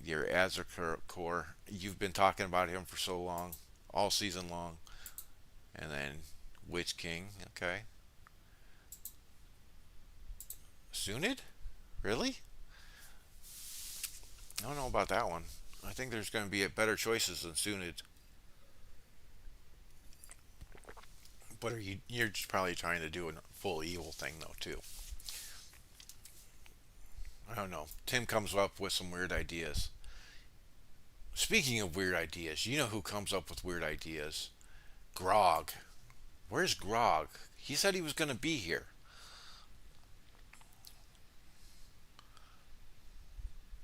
your Azure core, you've been talking about him for so long, all season long, and then Witch King. Okay, Sunid, really? I don't know about that one. I think there's going to be better choices than Sunid. But are you're just probably trying to do a full evil thing though too. I don't know. Tim comes up with some weird ideas. Speaking of weird ideas, you know who comes up with weird ideas? Grog. Where's Grog? He said he was going to be here.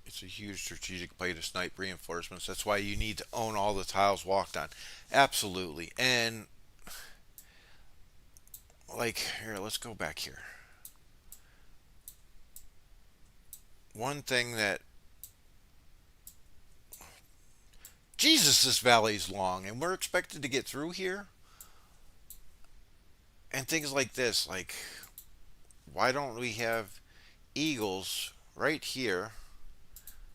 It's a huge strategic play to snipe reinforcements. That's why you need to own all the tiles walked on. Absolutely. And, like, here, let's go back here. One thing that. Jesus, this valley's long, and we're expected to get through here? And things like this, like, why don't we have eagles right here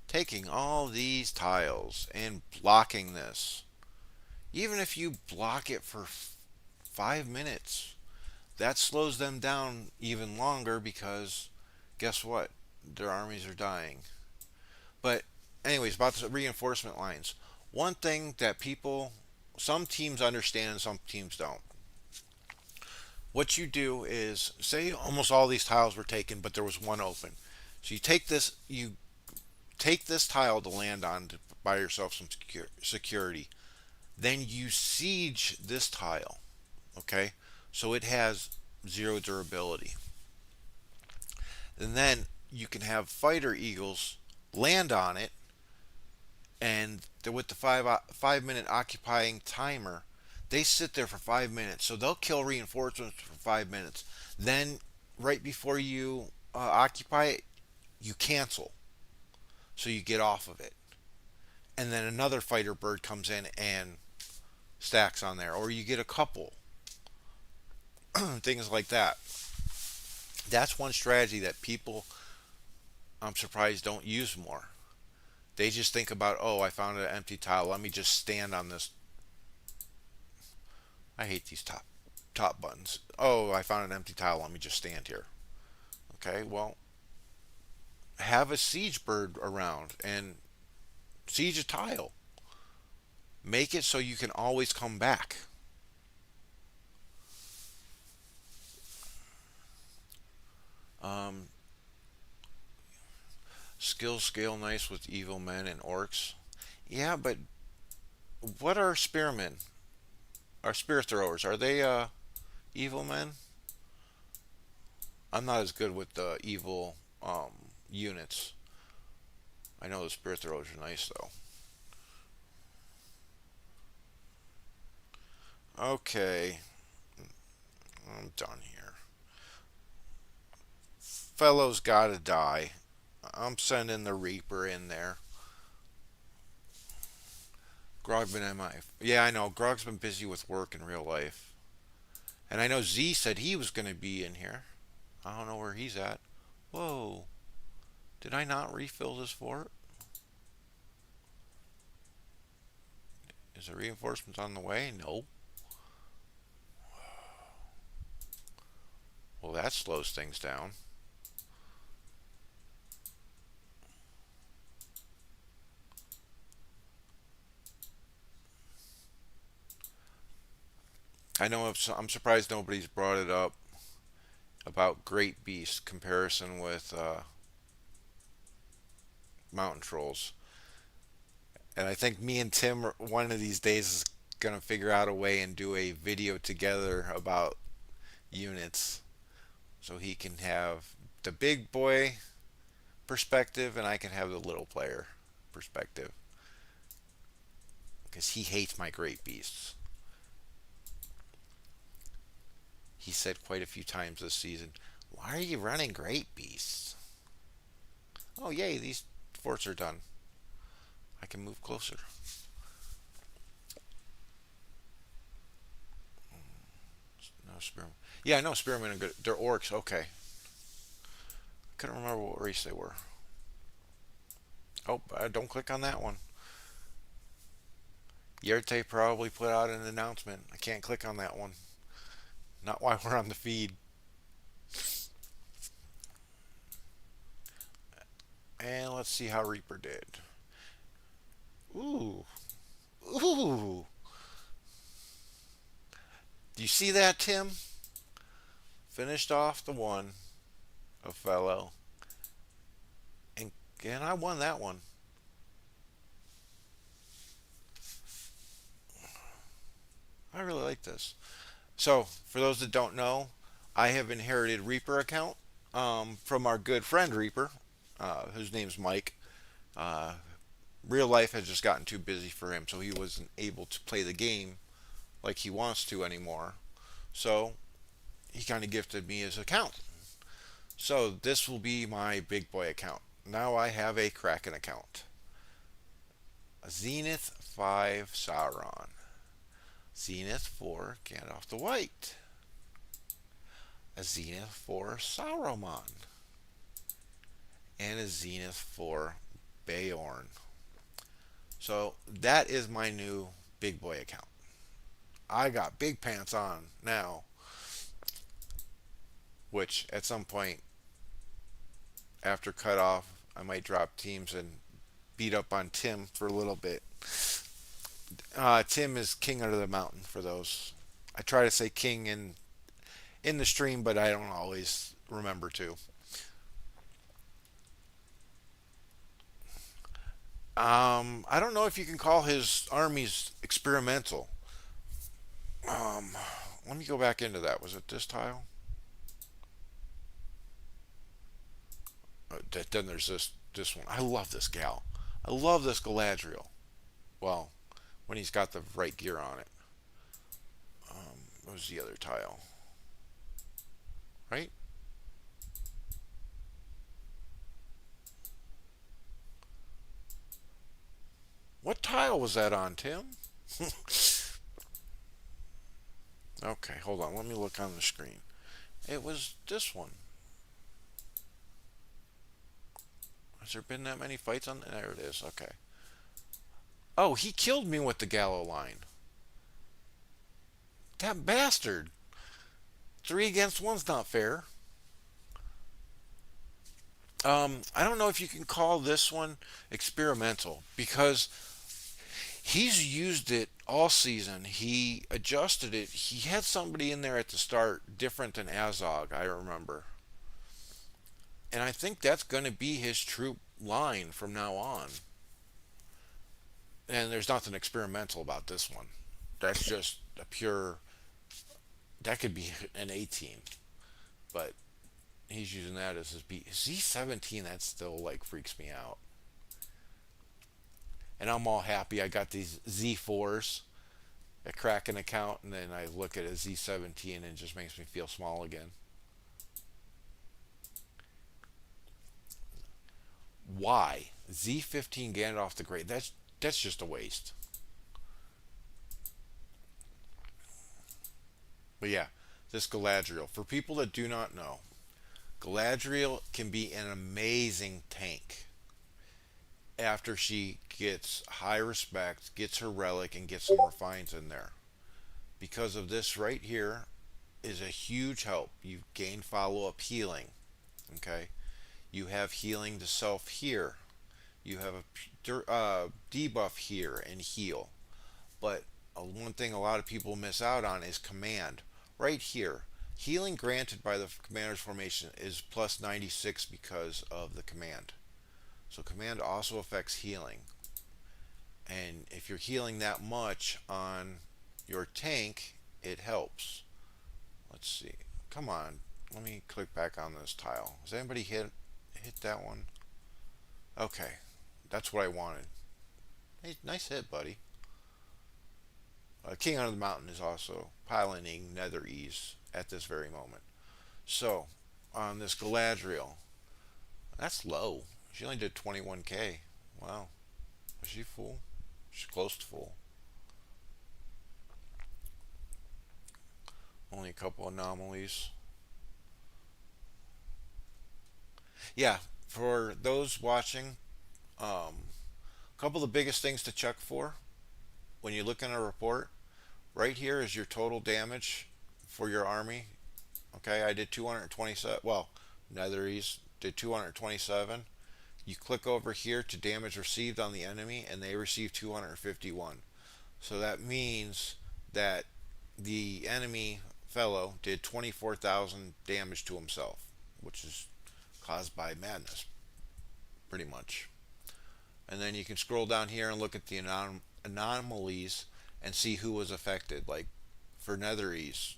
taking all these tiles and blocking this? Even if you block it for 5 minutes, that slows them down even longer because guess what? Their armies are dying. But, anyways, about the reinforcement lines. One thing that some teams understand and some teams don't. What you do is, say almost all these tiles were taken, but there was one open. So you take this tile to land on to buy yourself some security. Then you siege this tile, okay? So it has zero durability. And then you can have fighter eagles land on it, and with the 5 minute occupying timer, they sit there for 5 minutes. So they'll kill reinforcements for 5 minutes. Then, right before you occupy it, you cancel, so you get off of it. And then another fighter bird comes in and stacks on there, or you get a couple things like that. That's one strategy that people, I'm surprised, don't use more. They just think about, oh, I found an empty tile. Let me just stand on this. I hate these top buttons. Oh, I found an empty tile. Let me just stand here. Okay, well, have a siege bird around and siege a tile. Make it so you can always come back. Um, Skills scale nice with evil men and orcs. Yeah, but what are spearmen? Are spear throwers? Are they evil men? I'm not as good with the evil units. I know the spear throwers are nice though. Okay, I'm done here. Fellow's gotta die. I'm sending the Reaper in there. Grog's been MI. Yeah, I know. Grog's been busy with work in real life. And I know Z said he was going to be in here. I don't know where he's at. Whoa. Did I not refill this fort? Is the reinforcements on the way? No. Well, that slows things down. I'm surprised nobody's brought it up about Great Beast comparison with Mountain Trolls. And I think me and Tim one of these days is gonna figure out a way and do a video together about units, so he can have the big boy perspective and I can have the little player perspective because he hates my great beasts. he said quite a few times this season, "Why are you running Great Beasts?" Oh, yay, these forts are done. I can move closer. No spearmen. Yeah, I know spearmen are good. They're orcs. Okay. Couldn't remember what race they were. Oh, don't click on that one. Yerte probably put out an announcement. I can't click on that one. Not while we're on the feed. And let's see how Reaper did. Ooh. Ooh. Do you see that, Tim? Finished off the one, a fellow. And, and I won that one. I really like this. So, for those that don't know, I have inherited Reaper account from our good friend Reaper, whose name's Mike. Uh, Real life has just gotten too busy for him, so he wasn't able to play the game like he wants to anymore. So he kind of gifted me his account. So this will be my big boy account. Now I have a Kraken account. A Zenith 5 Sauron. Zenith 4 Gandalf the White. A Zenith 4 Saruman. And a Zenith 4 Beorn. So that is my new big boy account. I got big pants on now, which at some point after cutoff, I might drop teams and beat up on Tim for a little bit. Tim is king under the mountain for those. I try to say king in the stream, but I don't always remember to. I don't know if you can call his armies experimental. Um, Let me go back into that. Was it this tile? Then there's this one. I love this gal. I love this Galadriel. Well, when he's got the right gear on it. What was the other tile? Right? What tile was that on, Tim? Okay, hold on. Let me look on the screen. It was this one. Has there been that many fights on? There it is. Okay. Oh, he killed me with the Gallow line. That bastard. 3 against 1's not fair. I don't know if you can call this one experimental because he's used it all season. He adjusted it. He had somebody in there at the start different than Azog, I remember. And I think that's going to be his troop line from now on. And there's nothing experimental about this one. That's just a pure. That could be an A team, but he's using that as his B. Z17. That still like freaks me out. And I'm all happy. I got these Z4s, a Kraken account, and then I look at a Z17 and it just makes me feel small again. Why Z15 Gandalf the Great? That's just a waste. But yeah, this Galadriel. For people that do not know, Galadriel can be an amazing tank after she gets high respect, gets her relic, and gets some refines in there. Because of this right here is a huge help. You gain follow up healing. Okay, you have healing to self here. You have a debuff here and heal. But one thing a lot of people miss out on is command. Right here, healing granted by the commander's formation is plus 96 because of the command. So command also affects healing. And if you're healing that much on your tank, it helps. Let's see. Come on. Let me click back on this tile. Has anybody hit that one? Okay. That's what I wanted. Hey, nice hit, buddy. King Under the Mountain is also piloting Nether Ease at this very moment. So, on this Galadriel, that's low. She only did 21k. Wow. Is she full? She's close to full. Only a couple anomalies. Yeah, for those watching, a couple of the biggest things to check for when you look in a report. Right here is your total damage for your army. Okay, I did 227. Well, Netherese did 227. You click over here to damage received on the enemy, and they receive 251. So that means that the enemy fellow did 24,000 damage to himself, which is caused by madness, pretty much. And then you can scroll down here and look at the anomalies and see who was affected. Like for Netherese,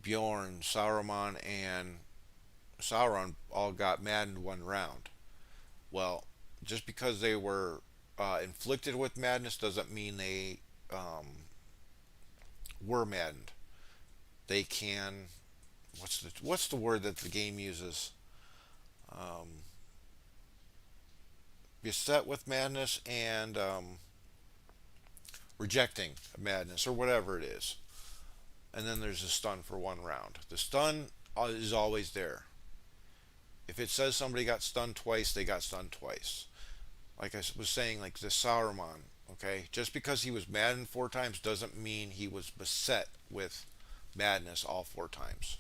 Bjorn, Saruman, and Sauron all got maddened one round. Well, just because they were inflicted with madness doesn't mean they were maddened. They can. What's the word that the game uses? Um, Beset with madness and rejecting madness or whatever it is. And then there's a stun for one round. The stun is always there. If it says somebody got stunned twice, they got stunned twice. Like I was saying, like the Sauron, okay? Just because he was maddened 4 times doesn't mean he was beset with madness all 4 times.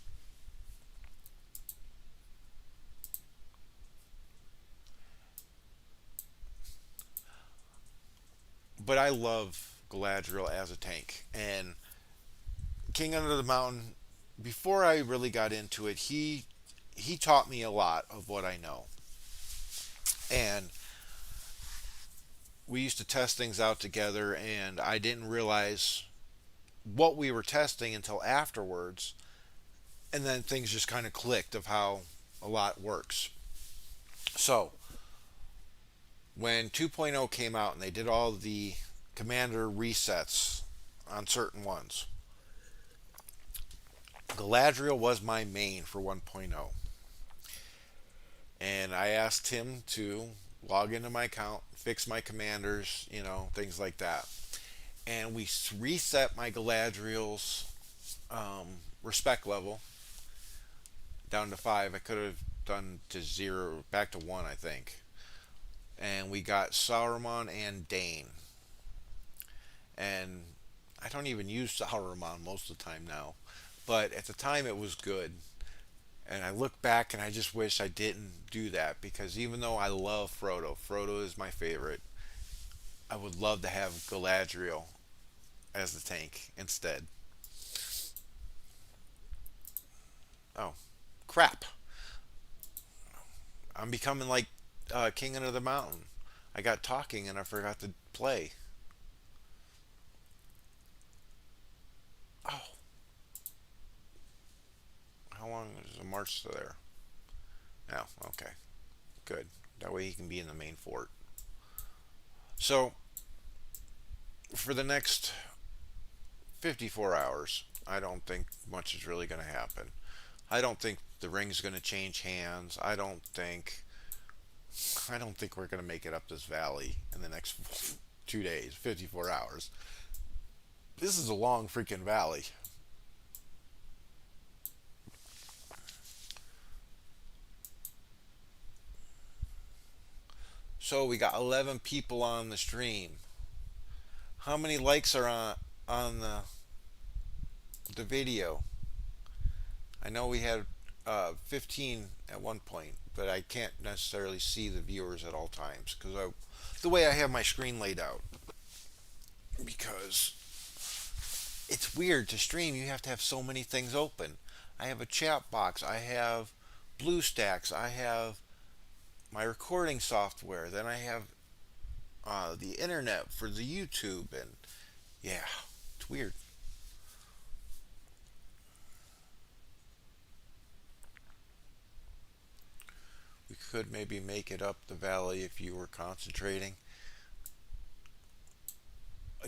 But I love Galadriel as a tank. And King Under the Mountain, before I really got into it, he taught me a lot of what I know. And we used to test things out together, and I didn't realize what we were testing until afterwards. And then things just kind of clicked of how a lot works. So, when 2.0 came out and they did all the commander resets on certain ones, Galadriel was my main for 1.0. And I asked him to log into my account, fix my commanders, things like that. And we reset my Galadriel's respect level down to 5. I could have done to 0, back to 1, I think. And we got Saruman and Dane. And I don't even use Saruman most of the time now. But at the time it was good. And I look back and I just wish I didn't do that, because even though I love Frodo, Frodo is my favorite, I would love to have Galadriel as the tank instead. Oh, crap. I'm becoming like King Under the Mountain. I got talking and I forgot to play. Oh, how long is the march to there? No, okay, good. That way he can be in the main fort. So, for the next 54 hours, I don't think much is really going to happen. I don't think the ring's going to change hands. I don't think we're going to make it up this valley in the next 2 days, 54 hours. This is a long freaking valley. So we got 11 people on the stream. How many likes are on the video? I know we had 15 at one point, but I can't necessarily see the viewers at all times because the way I have my screen laid out. Because it's weird to stream. You have to have so many things open. I have a chat box. I have BlueStacks. I have my recording software. Then I have the internet for the YouTube, and yeah, it's weird. We could maybe make it up the valley if you were concentrating.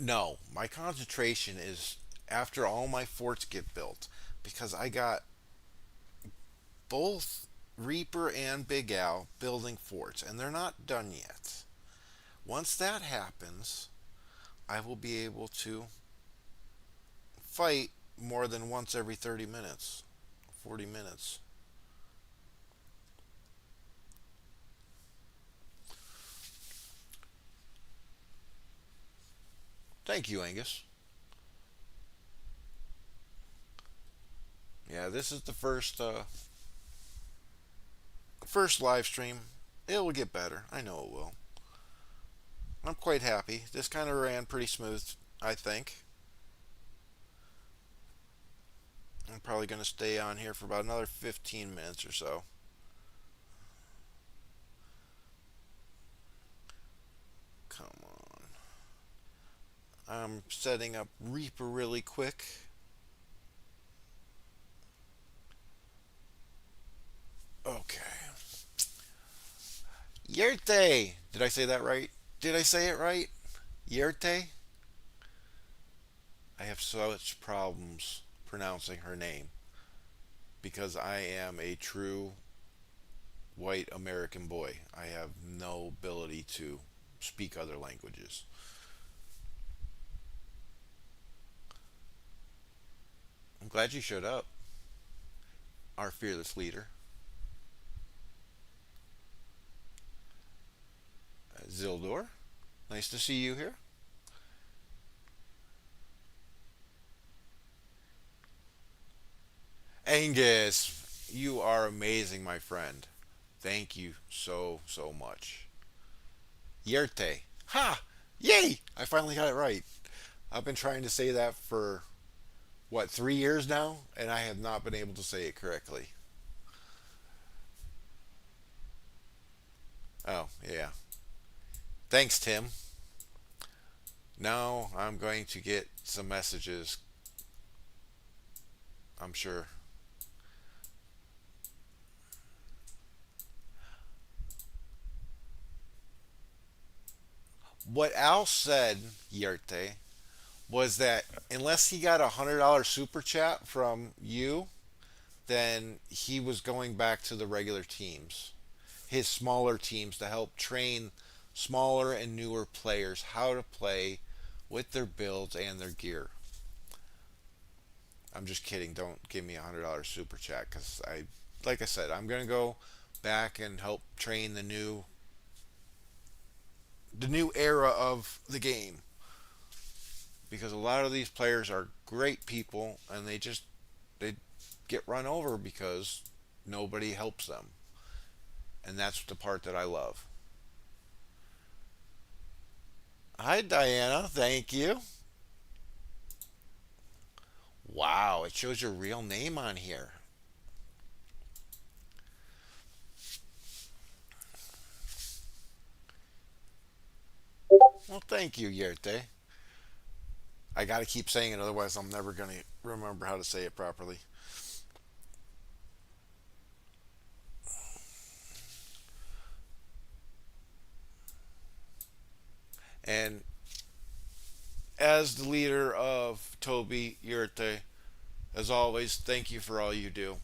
No, my concentration is after all my forts get built. because I got both Reaper and Big Al building forts, and they're not done yet. Once that happens, I will be able to fight more than once every 30 minutes, 40 minutes. Thank you, Angus. Yeah, this is the first live stream. It will get better. I know it will. I'm quite happy. This kind of ran pretty smooth, I think. I'm probably going to stay on here for about another 15 minutes or so. Come on. I'm setting up Reaper really quick. Okay. Yerte! Did I say that right? Did I say it right? Yerte? I have such problems pronouncing her name because I am a true white American boy. I have no ability to speak other languages. I'm glad you showed up, our fearless leader. Zildor, nice to see you here. Angus, you are amazing, my friend. Thank you so, so much. Yerte. Ha! Yay! I finally got it right. I've been trying to say that for, what, 3 years now? And I have not been able to say it correctly. Oh, yeah. Thanks, Tim. Now I'm going to get some messages, I'm sure. What Al said, Yerte, was that unless he got $100 super chat from you, then he was going back to the regular teams, his smaller teams, to help train smaller and newer players how to play with their builds and their gear. I'm just kidding. Don't give me $100 super chat because like I said, I'm gonna go back and help train the new era of the game because a lot of these players are great people and they get run over because nobody helps them, and that's the part that I love. Hi, Diana. Thank you. Wow, it shows your real name on here. Well, thank you, Yerte. I got to keep saying it, otherwise, I'm never going to remember how to say it properly. And as the leader of Toby Yurte, as always, thank you for all you do.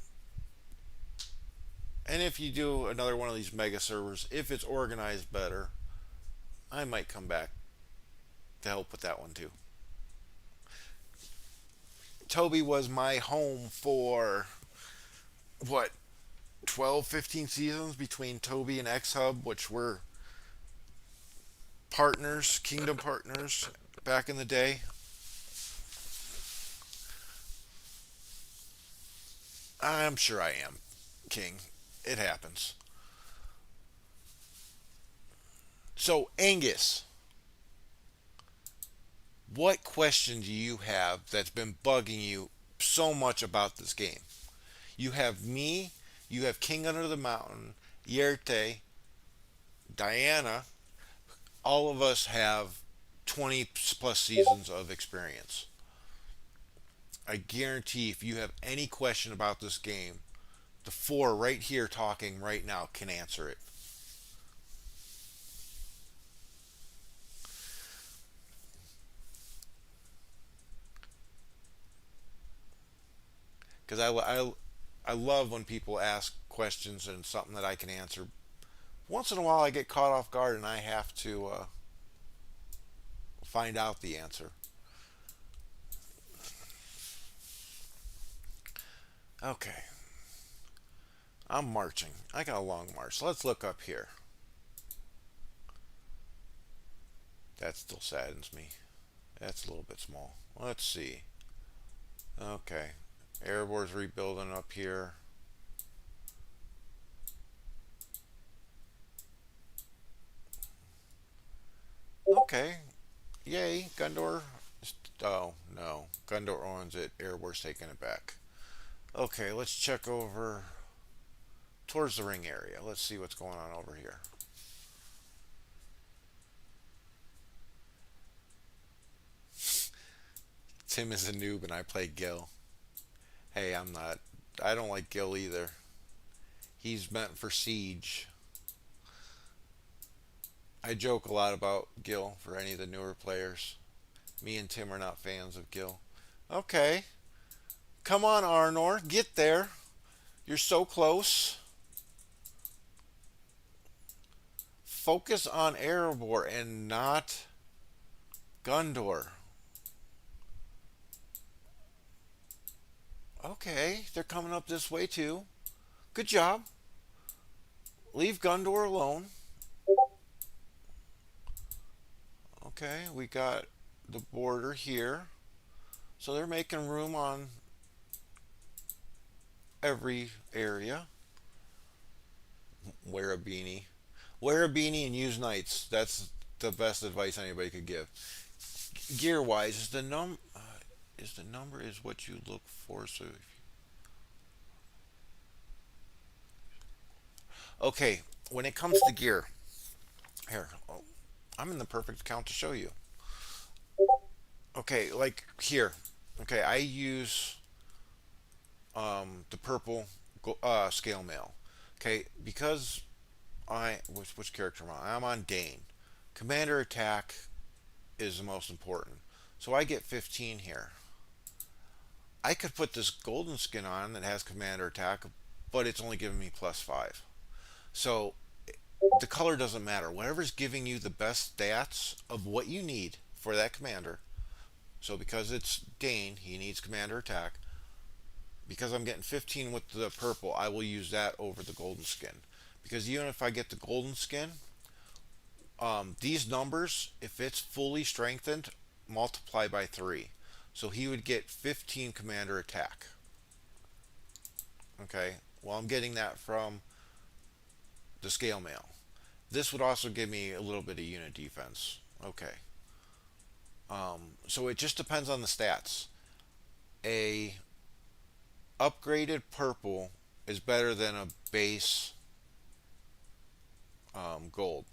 And if you do another one of these mega servers, if it's organized better, I might come back to help with that one too. Toby was my home for what, 12, 15 seasons between Toby and X Hub, which were partners, Kingdom partners back in the day. I'm sure I am, King. It happens. So, Angus, what question do you have that's been bugging you so much about this game? You have me, you have King Under the Mountain, Yerte, Diana. All of us have 20 plus seasons of experience. I guarantee if you have any question about this game, the four right here talking right now can answer it. because I love when people ask questions and something that I can answer. Once in a while, I get caught off guard and I have to find out the answer. Okay, I'm marching. I got a long march. Let's look up here. That still saddens me. That's a little bit small. Let's see. Okay, Erebor's rebuilding up here. Okay, yay, Gundor. Oh no, Gundor owns it. Erebor's taking it back. Okay, let's check over towards the ring area. Let's see what's going on over here. Tim is a noob and I play Gil. Hey, I'm not. I don't like Gil either. He's meant for Siege. I joke a lot about Gil for any of the newer players. Me and Tim are not fans of Gil. Okay. Come on, Arnor. Get there. You're so close. Focus on Erebor and not Gundor. Okay, they're coming up this way too. Good job. Leave Gundor alone. Okay, we got the border here. So they're making room on every area. Wear a beanie. Wear a beanie and use knights. That's the best advice anybody could give. Gear wise, is the number is what you look for. So okay, when it comes to gear, here, oh, I'm in the perfect account to show you. Okay, like here. Okay, I use the purple scale mail. Okay, because which character am I? I'm on Dane. Commander attack is the most important. So I get 15 here. I could put this golden skin on that has commander attack, but it's only giving me plus 5. So the color doesn't matter. Whatever's giving you the best stats of what you need for that commander. So because it's Dane, he needs commander attack. Because I'm getting 15 with the purple, I will use that over the golden skin. Because even if I get the golden skin, these numbers, if it's fully strengthened, multiply by 3. So he would get 15 commander attack. Okay, well, I'm getting that from the scale mail. This would also give me a little bit of unit defense. Okay. So it just depends on the stats. A upgraded purple is better than a base gold.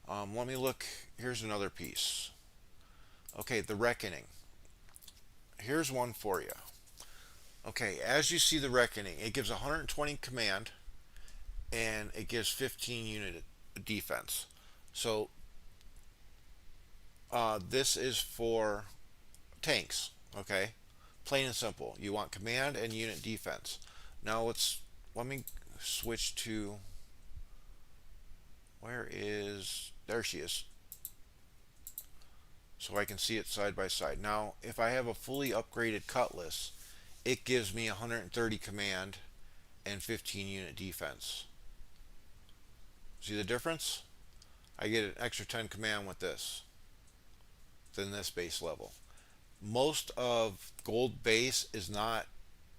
Let me look. Here's another piece. Okay, the Reckoning. Here's one for you. Okay, as you see the Reckoning, it gives 120 command and it gives 15 unit defense. So this is for tanks. Okay, plain and simple. You want command and unit defense. Now let me switch to where is there she is, so I can see it side by side. Now, if I have a fully upgraded Cutlass, it gives me 130 command and 15 unit defense. See the difference? I get an extra 10 command with this than this base level. Most of gold base is not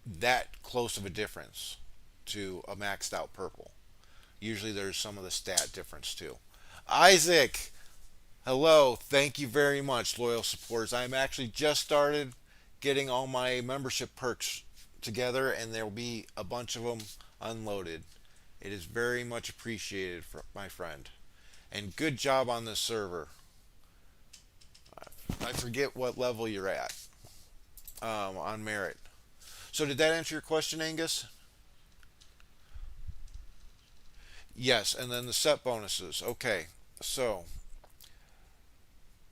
that close of a difference to a maxed out purple. Usually there's some of the stat difference too. Isaac, hello. Thank you very much, loyal supporters. I'm actually just started getting all my membership perks together, and there will be a bunch of them unloaded. It is very much appreciated, my friend. And good job on this server. I forget what level you're at on merit. So did that answer your question, Angus? Yes, and then the set bonuses. Okay, so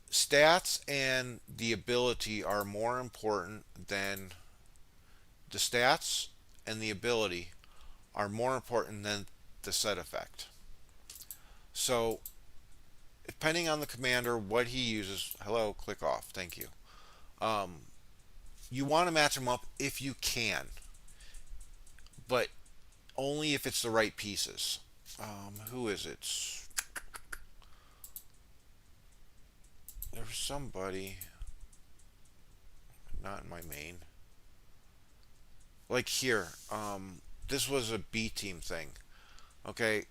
stats and the ability are more important than The stats and the ability are more important than the set effect. So, depending on the commander, what he uses, hello, click off, thank you. Um, you want to match them up if you can, but only if it's the right pieces. Who is it? There's somebody, not in my main. Like here, this was a B team thing. Okay,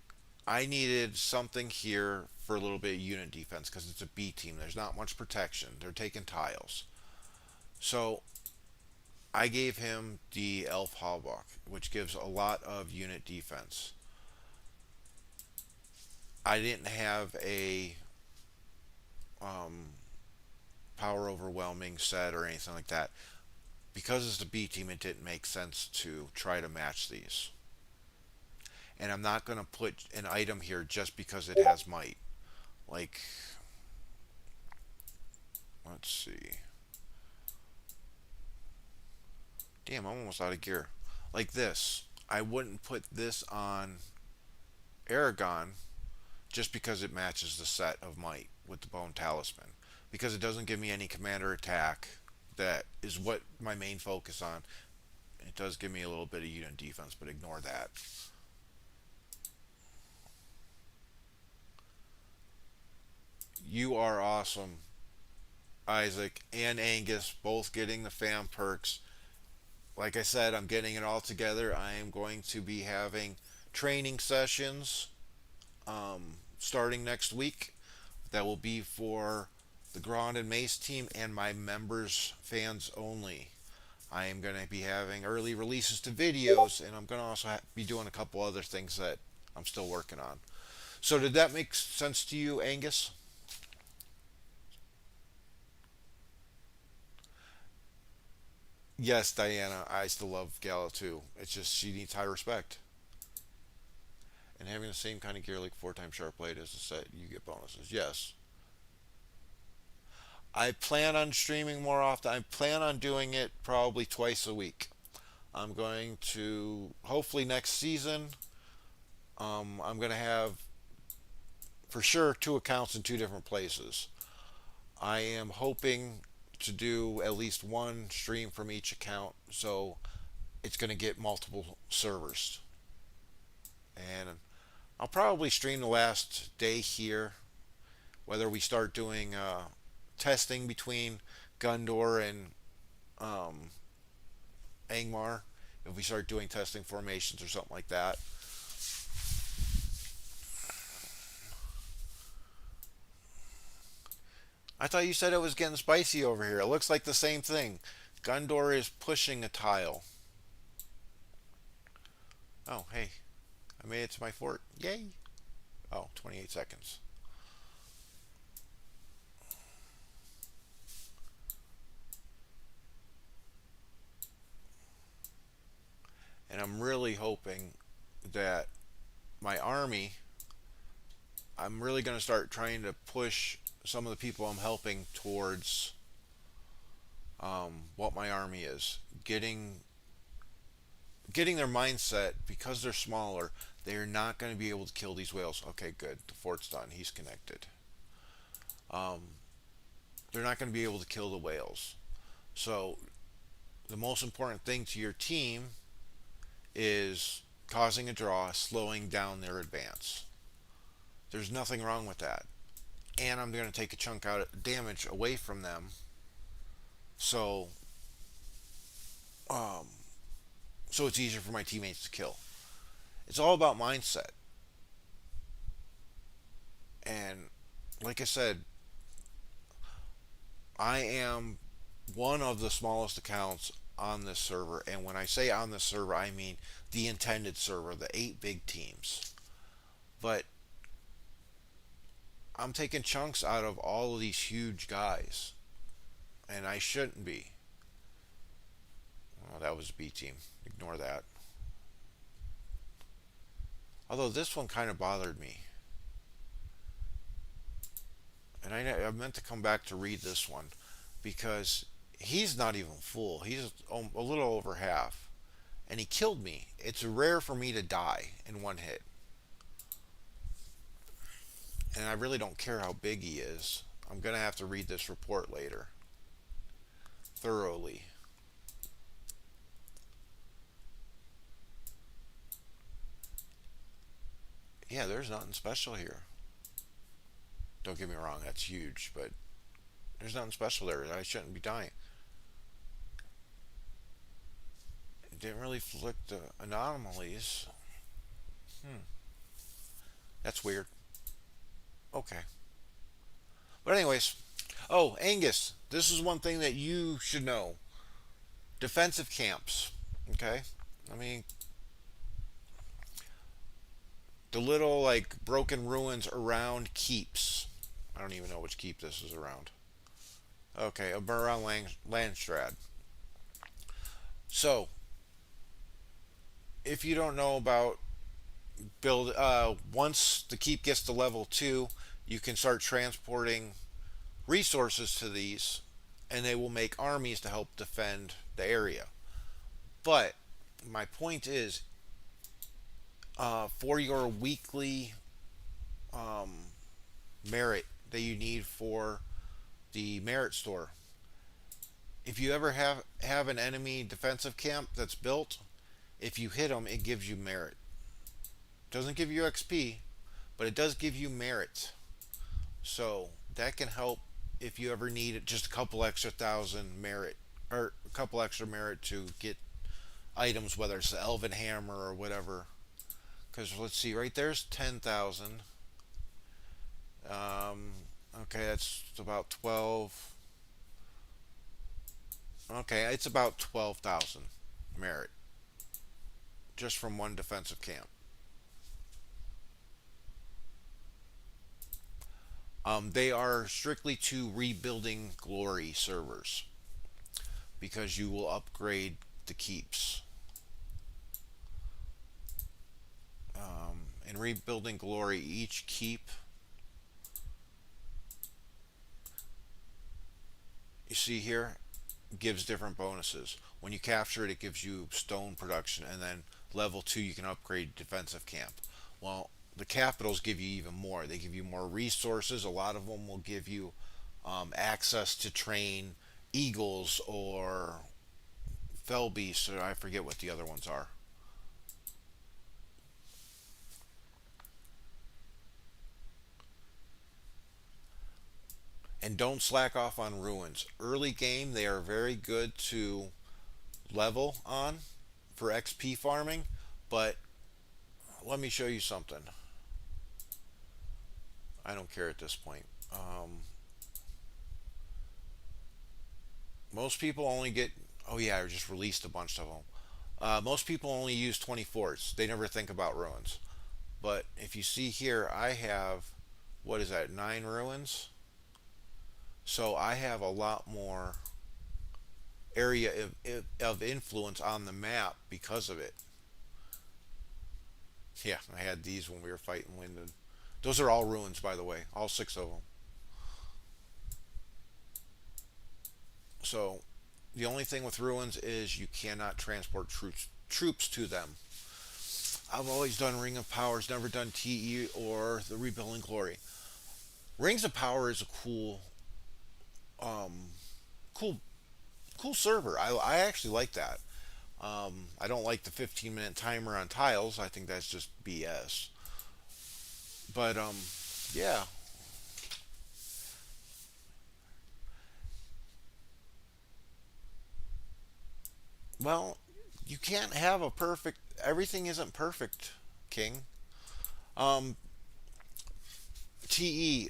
I needed something here for a little bit of unit defense because it's a B team. There's not much protection. They're taking tiles. So I gave him the Elf Hawk, which gives a lot of unit defense. I didn't have a um, power overwhelming set or anything like that. Because it's the B team, it didn't make sense to try to match these. And I'm not going to put an item here just because it has might. Like, let's see. Damn, I'm almost out of gear. Like this. I wouldn't put this on Aragon just because it matches the set of might with the Bone Talisman. Because it doesn't give me any commander attack that is what my main focus on. It does give me a little bit of unit defense, but ignore that. You are awesome, Isaac and Angus, both getting the fam perks. Like I said, I'm getting it all together. I am going to be having training sessions starting next week. That will be for the Grand and Mace team and my members, fans only. I am going to be having early releases to videos, and I'm going to also be doing a couple other things that I'm still working on. So, did that make sense to you, Angus? Yes, Diana, I still love Gala too. It's just she needs high respect. And having the same kind of gear like 4 times sharp blade as the set, you get bonuses. Yes. I plan on streaming more often. I plan on doing it probably twice a week. I'm going to, hopefully next season, I'm going to have for sure 2 accounts in 2 different places. I am hoping to do at least one stream from each account, so it's going to get multiple servers. And I'll probably stream the last day here, whether we start doing testing between Gundor and um, Angmar, if we start doing testing formations or something like that. I thought you said it was getting spicy over here. It looks like the same thing. Gundor is pushing a tile. Oh, hey, I made it to my fort. Yay! Oh, 28 seconds. And I'm really hoping that my army, I'm really going to start trying to push some of the people I'm helping towards what my army is. Getting their mindset, because they're smaller, they're not going to be able to kill these whales. Okay, good. The fort's done. He's connected. Um, they're not going to be able to kill the whales. So the most important thing to your team is causing a draw, slowing down their advance. There's nothing wrong with that. And I'm going to take a chunk out of damage away from them. So, um, so it's easier for my teammates to kill. It's all about mindset. And like I said, I am one of the smallest accounts on this server. And when I say on this server, I mean the intended server, the 8 big teams. But I'm taking chunks out of all of these huge guys. And I shouldn't be. Oh, that was a B team. Ignore that. Although this one kind of bothered me. And I meant to come back to read this one because He's not even full. He's a little over half. And he killed me. It's rare for me to die in one hit. And I really don't care how big he is. I'm going to have to read this report later thoroughly. Yeah, there's nothing special here. Don't get me wrong, that's huge, but there's nothing special there. I shouldn't be dying. It didn't really flick the anomalies. Hmm, that's weird. Okay. But, anyways, oh, Angus, this is one thing that you should know defensive camps. Okay? I mean, the little, like, broken ruins around keeps. I don't even know which keep this is around. Okay, around Landstrad. So, if you don't know about once the keep gets to level 2, you can start transporting resources to these, and they will make armies to help defend the area. But my point is, for your weekly um, merit that you need for the merit store, if you ever have an enemy defensive camp that's built, if you hit them, it gives you merit. Doesn't give you XP, but it does give you merit. So that can help if you ever need just a couple extra thousand merit or a couple extra merit to get items, whether it's the Elven Hammer or whatever. Because let's see, right there's 10,000. Um, okay, that's about 12. Okay, it's about 12,000 merit just from one defensive camp. They are strictly to rebuilding glory servers because you will upgrade the keeps. In rebuilding glory, each keep you see here gives different bonuses. When you capture it, it gives you stone production, and then level 2 you can upgrade defensive camp. Well, the capitals give you even more. They give you more resources. A lot of them will give you access to train eagles or fell beasts, or I forget what the other ones are. And don't slack off on ruins. Early game, they are very good to level on for XP farming, but let me show you something. I don't care at this point. Most people only get. Oh yeah, I just released a bunch of them. Most people only use 24s. They never think about ruins. But if you see here, I have what is that? 9 ruins. So I have a lot more area of influence on the map because of it. Yeah, I had these when we were fighting Linden. Those are all ruins, by the way, all 6 of them. So the only thing with ruins is you cannot transport troops to them. I've always done Ring of Powers, never done TE or the Rebuilding Glory. Rings of Power is a um, cool, cool server. I actually like that. I don't like the 15-minute timer on tiles. I think that's just BS. But yeah. Well, you can't have a perfect. Everything isn't perfect, King. Um, TE.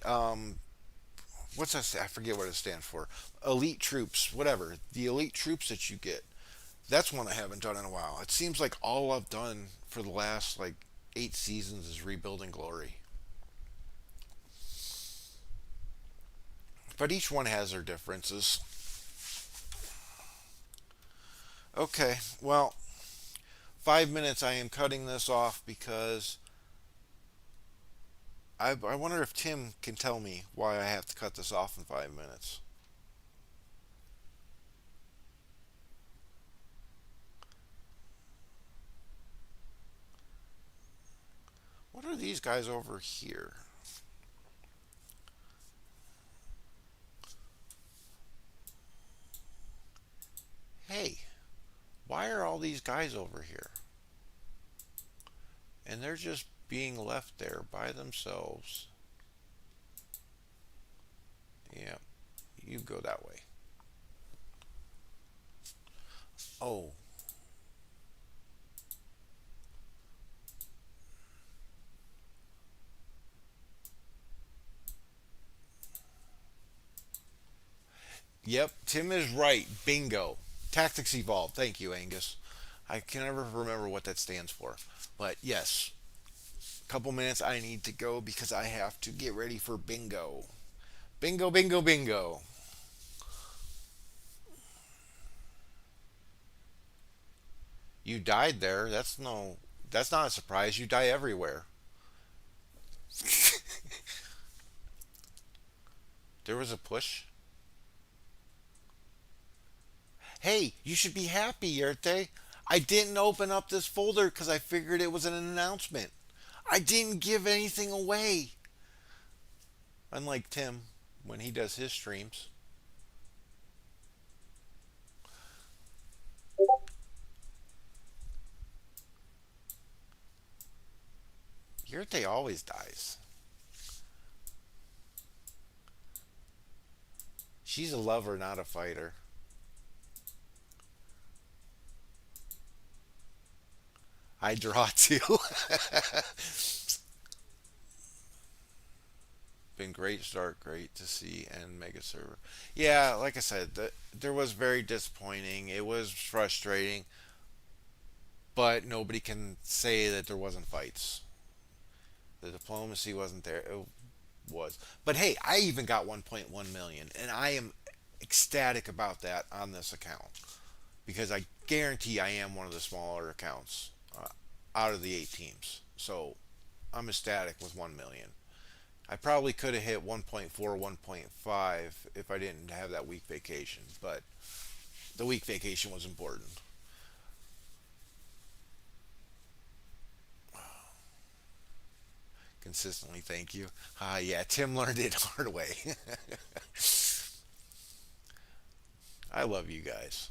What's that? I forget what it stands for. Elite troops, whatever. The elite troops that you get. That's one I haven't done in a while. It seems like all I've done for the last like 8 seasons is rebuilding glory. But each one has their differences. Okay, well, 5 minutes. I am cutting this off because I wonder if Tim can tell me why I have to cut this off in 5 minutes. are these guys over here? Hey, why are all these guys over here? And they're just being left there by themselves. Yeah, you go that way. Oh, yep, Tim is right. Bingo. Tactics Evolved. Thank you, Angus. I can never remember what that stands for. But yes, a couple minutes I need to go because I have to get ready for bingo. Bingo, bingo, bingo. You died there. That's not a surprise. You die everywhere. There was a push. Hey, you should be happy, Yerte. I didn't open up this folder because I figured it was an announcement. I didn't give anything away. Unlike Tim, when he does his streams. Yurte always dies. She's a lover, not a fighter. I draw too. Been great start, great to see, and mega server. Yeah, like I said, there was very disappointing. It was frustrating, but nobody can say that there wasn't fights. The diplomacy wasn't there. It was, but hey, I even got 1.1 million, and I am ecstatic about that on this account because I guarantee I am one of the smaller accounts out of the 8 teams. So I'm ecstatic with 1 million. I probably could have hit 1.4, 1.5 if I didn't have that week vacation, but the week vacation was important. Consistently, thank you. Yeah, Tim learned it hard way. I love you guys.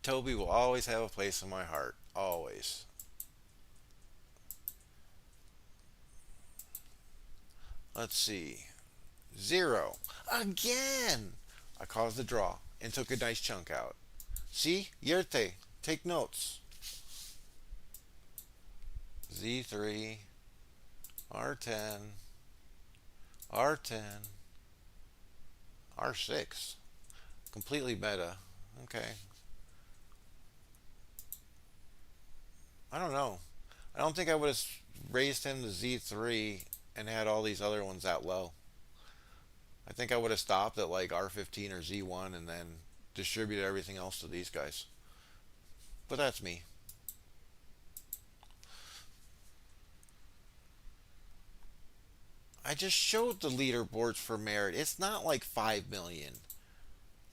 Toby will always have a place in my heart. Always. Let's see. Zero. Again! I caused the draw and took a nice chunk out. See? Yerte. Take notes. Z3. R10. R10. R6. Completely meta. Okay. I don't know. I don't think I would have raised him to Z3 and had all these other ones that low. I think I would have stopped at like R15 or Z1 and then distributed everything else to these guys. But that's me. I just showed the leaderboards for merit. It's not like 5 million.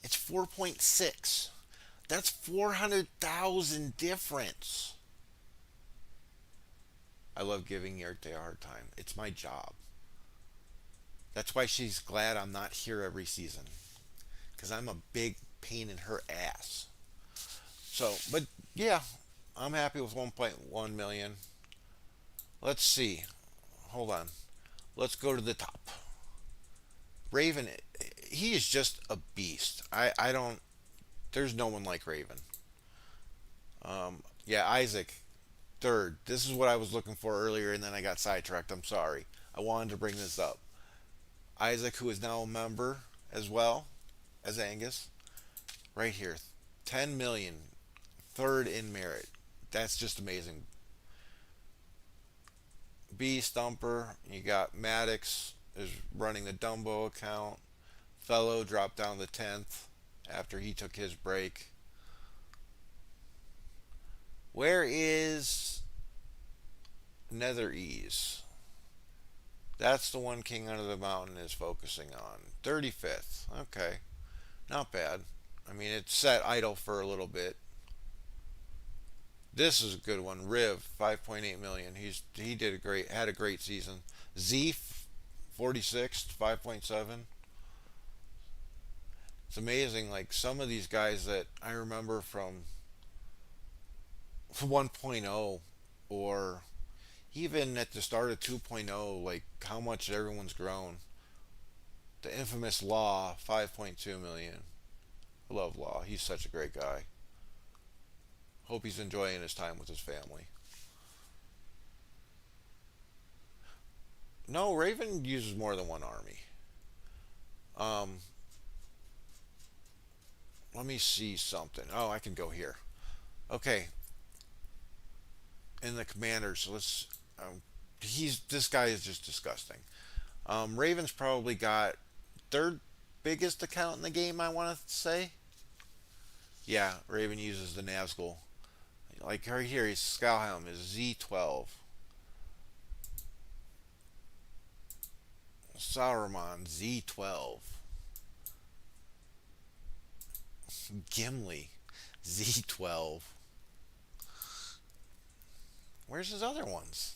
It's 4.6. That's 400,000 difference. I love giving Yerte a hard time. It's my job. That's why she's glad I'm not here every season. Because I'm a big pain in her ass. So, but yeah, I'm happy with 1.1 million. Let's see. Hold on. Let's go to the top. Raven, he is just a beast. I don't, there's no one like Raven. Yeah, Isaac, third. This is what I was looking for earlier, and then I got sidetracked. I'm sorry. I wanted to bring this up. Isaac, who is now a member as well as Angus, right here, 10 million, third in merit. That's just amazing. B Stumper, you got Maddox is running the Dumbo account. Fellow dropped down to 10th after he took his break. Where is Nether Ease? That's the one King Under the Mountain is focusing on. 35th. Okay. Not bad. I mean, it's set idle for a little bit. This is a good one. Riv, 5.8 million. He did a great had a great season. Z, 46, 5.7. It's amazing. Like some of these guys that I remember from 1.0 or even at the start of 2.0, like how much everyone's grown. The infamous Law, 5.2 million. I love Law. He's such a great guy. Hope he's enjoying his time with his family. No, Raven uses more than one army. Um, Let me see something. Oh, I can go here. Okay, in the commanders, let's. He's this guy is just disgusting. Raven's probably got third biggest account in the game. I want to say. Yeah, Raven uses the Nazgul. Like right here, he's Skalhelm is Z12. Saruman Z12. Gimli Z12. Where's his other ones?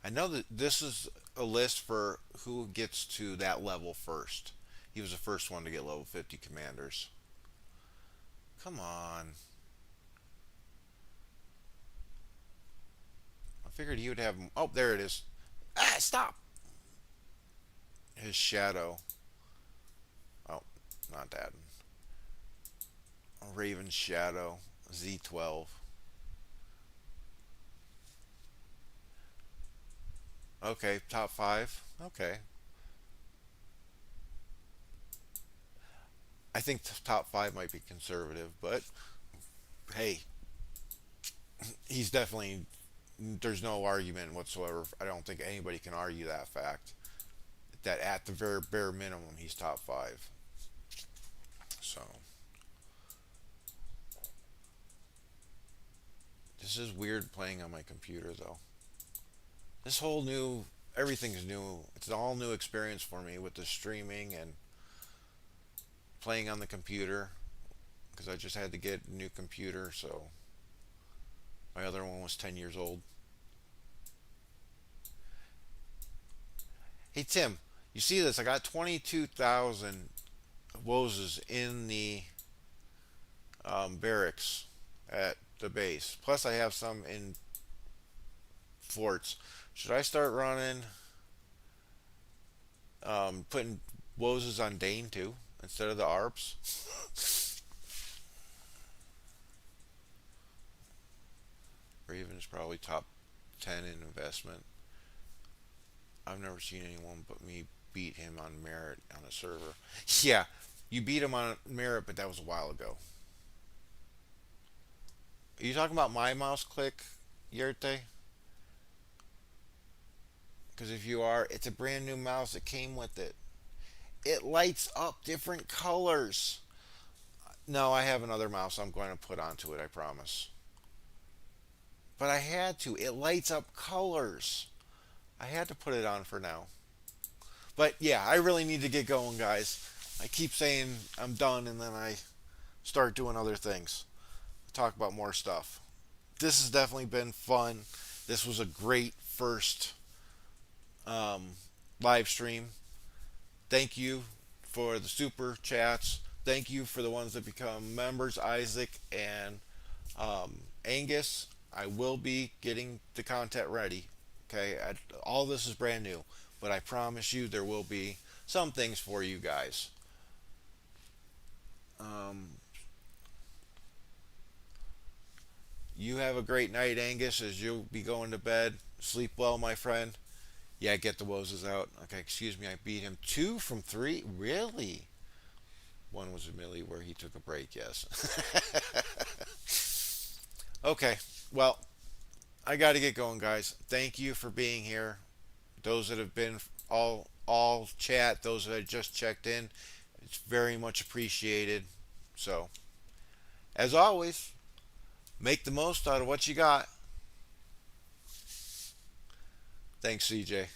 I know that this is a list for who gets to that level first. He was the first one to get level 50 commanders. Come on. I figured he would have. Oh, there it is. Ah, stop! His shadow. Oh, not that. Raven Shadow. Z12. Okay, top five. Okay. I think the top five might be conservative, but hey, he's definitely. There's no argument whatsoever. I don't think anybody can argue that fact. That at the very bare minimum, he's top five. So this is weird playing on my computer though. This whole new everything's new. It's an all new experience for me with the streaming and playing on the computer because I just had to get a new computer, so my other one was 10 years old. Hey Tim, you see this? I got 22,000 Wozes in the barracks at the base. Plus, I have some in forts. Should I start running, putting Wozes on Dane too instead of the ARPs? Raven is probably top 10 in investment. I've never seen anyone but me beat him on merit on a server. Yeah, you beat him on merit, but that was a while ago. Are you talking about my mouse click, Yerte? Because if you are, it's a brand new mouse that came with it. It lights up different colors. No, I have another mouse I'm going to put onto it, I promise. But I had to. It lights up colors. I had to put it on for now. But yeah, I really need to get going, guys. I keep saying I'm done and then I start doing other things. Talk about more stuff. This has definitely been fun. This was a great first um, live stream. Thank you for the super chats. Thank you for the ones that become members, Isaac and Angus. I will be getting the content ready. Okay, all this is brand new, but I promise you there will be some things for you guys. Um, you have a great night, Angus, as you'll be going to bed. Sleep well, my friend. Yeah, get the Wozes out. Okay, excuse me, I beat him 2 from 3. Really? One was a Millie where he took a break, yes. Okay, well, I got to get going, guys. Thank you for being here. Those that have been all chat, those that just checked in, it's very much appreciated. So, as always, make the most out of what you got. Thanks, CJ.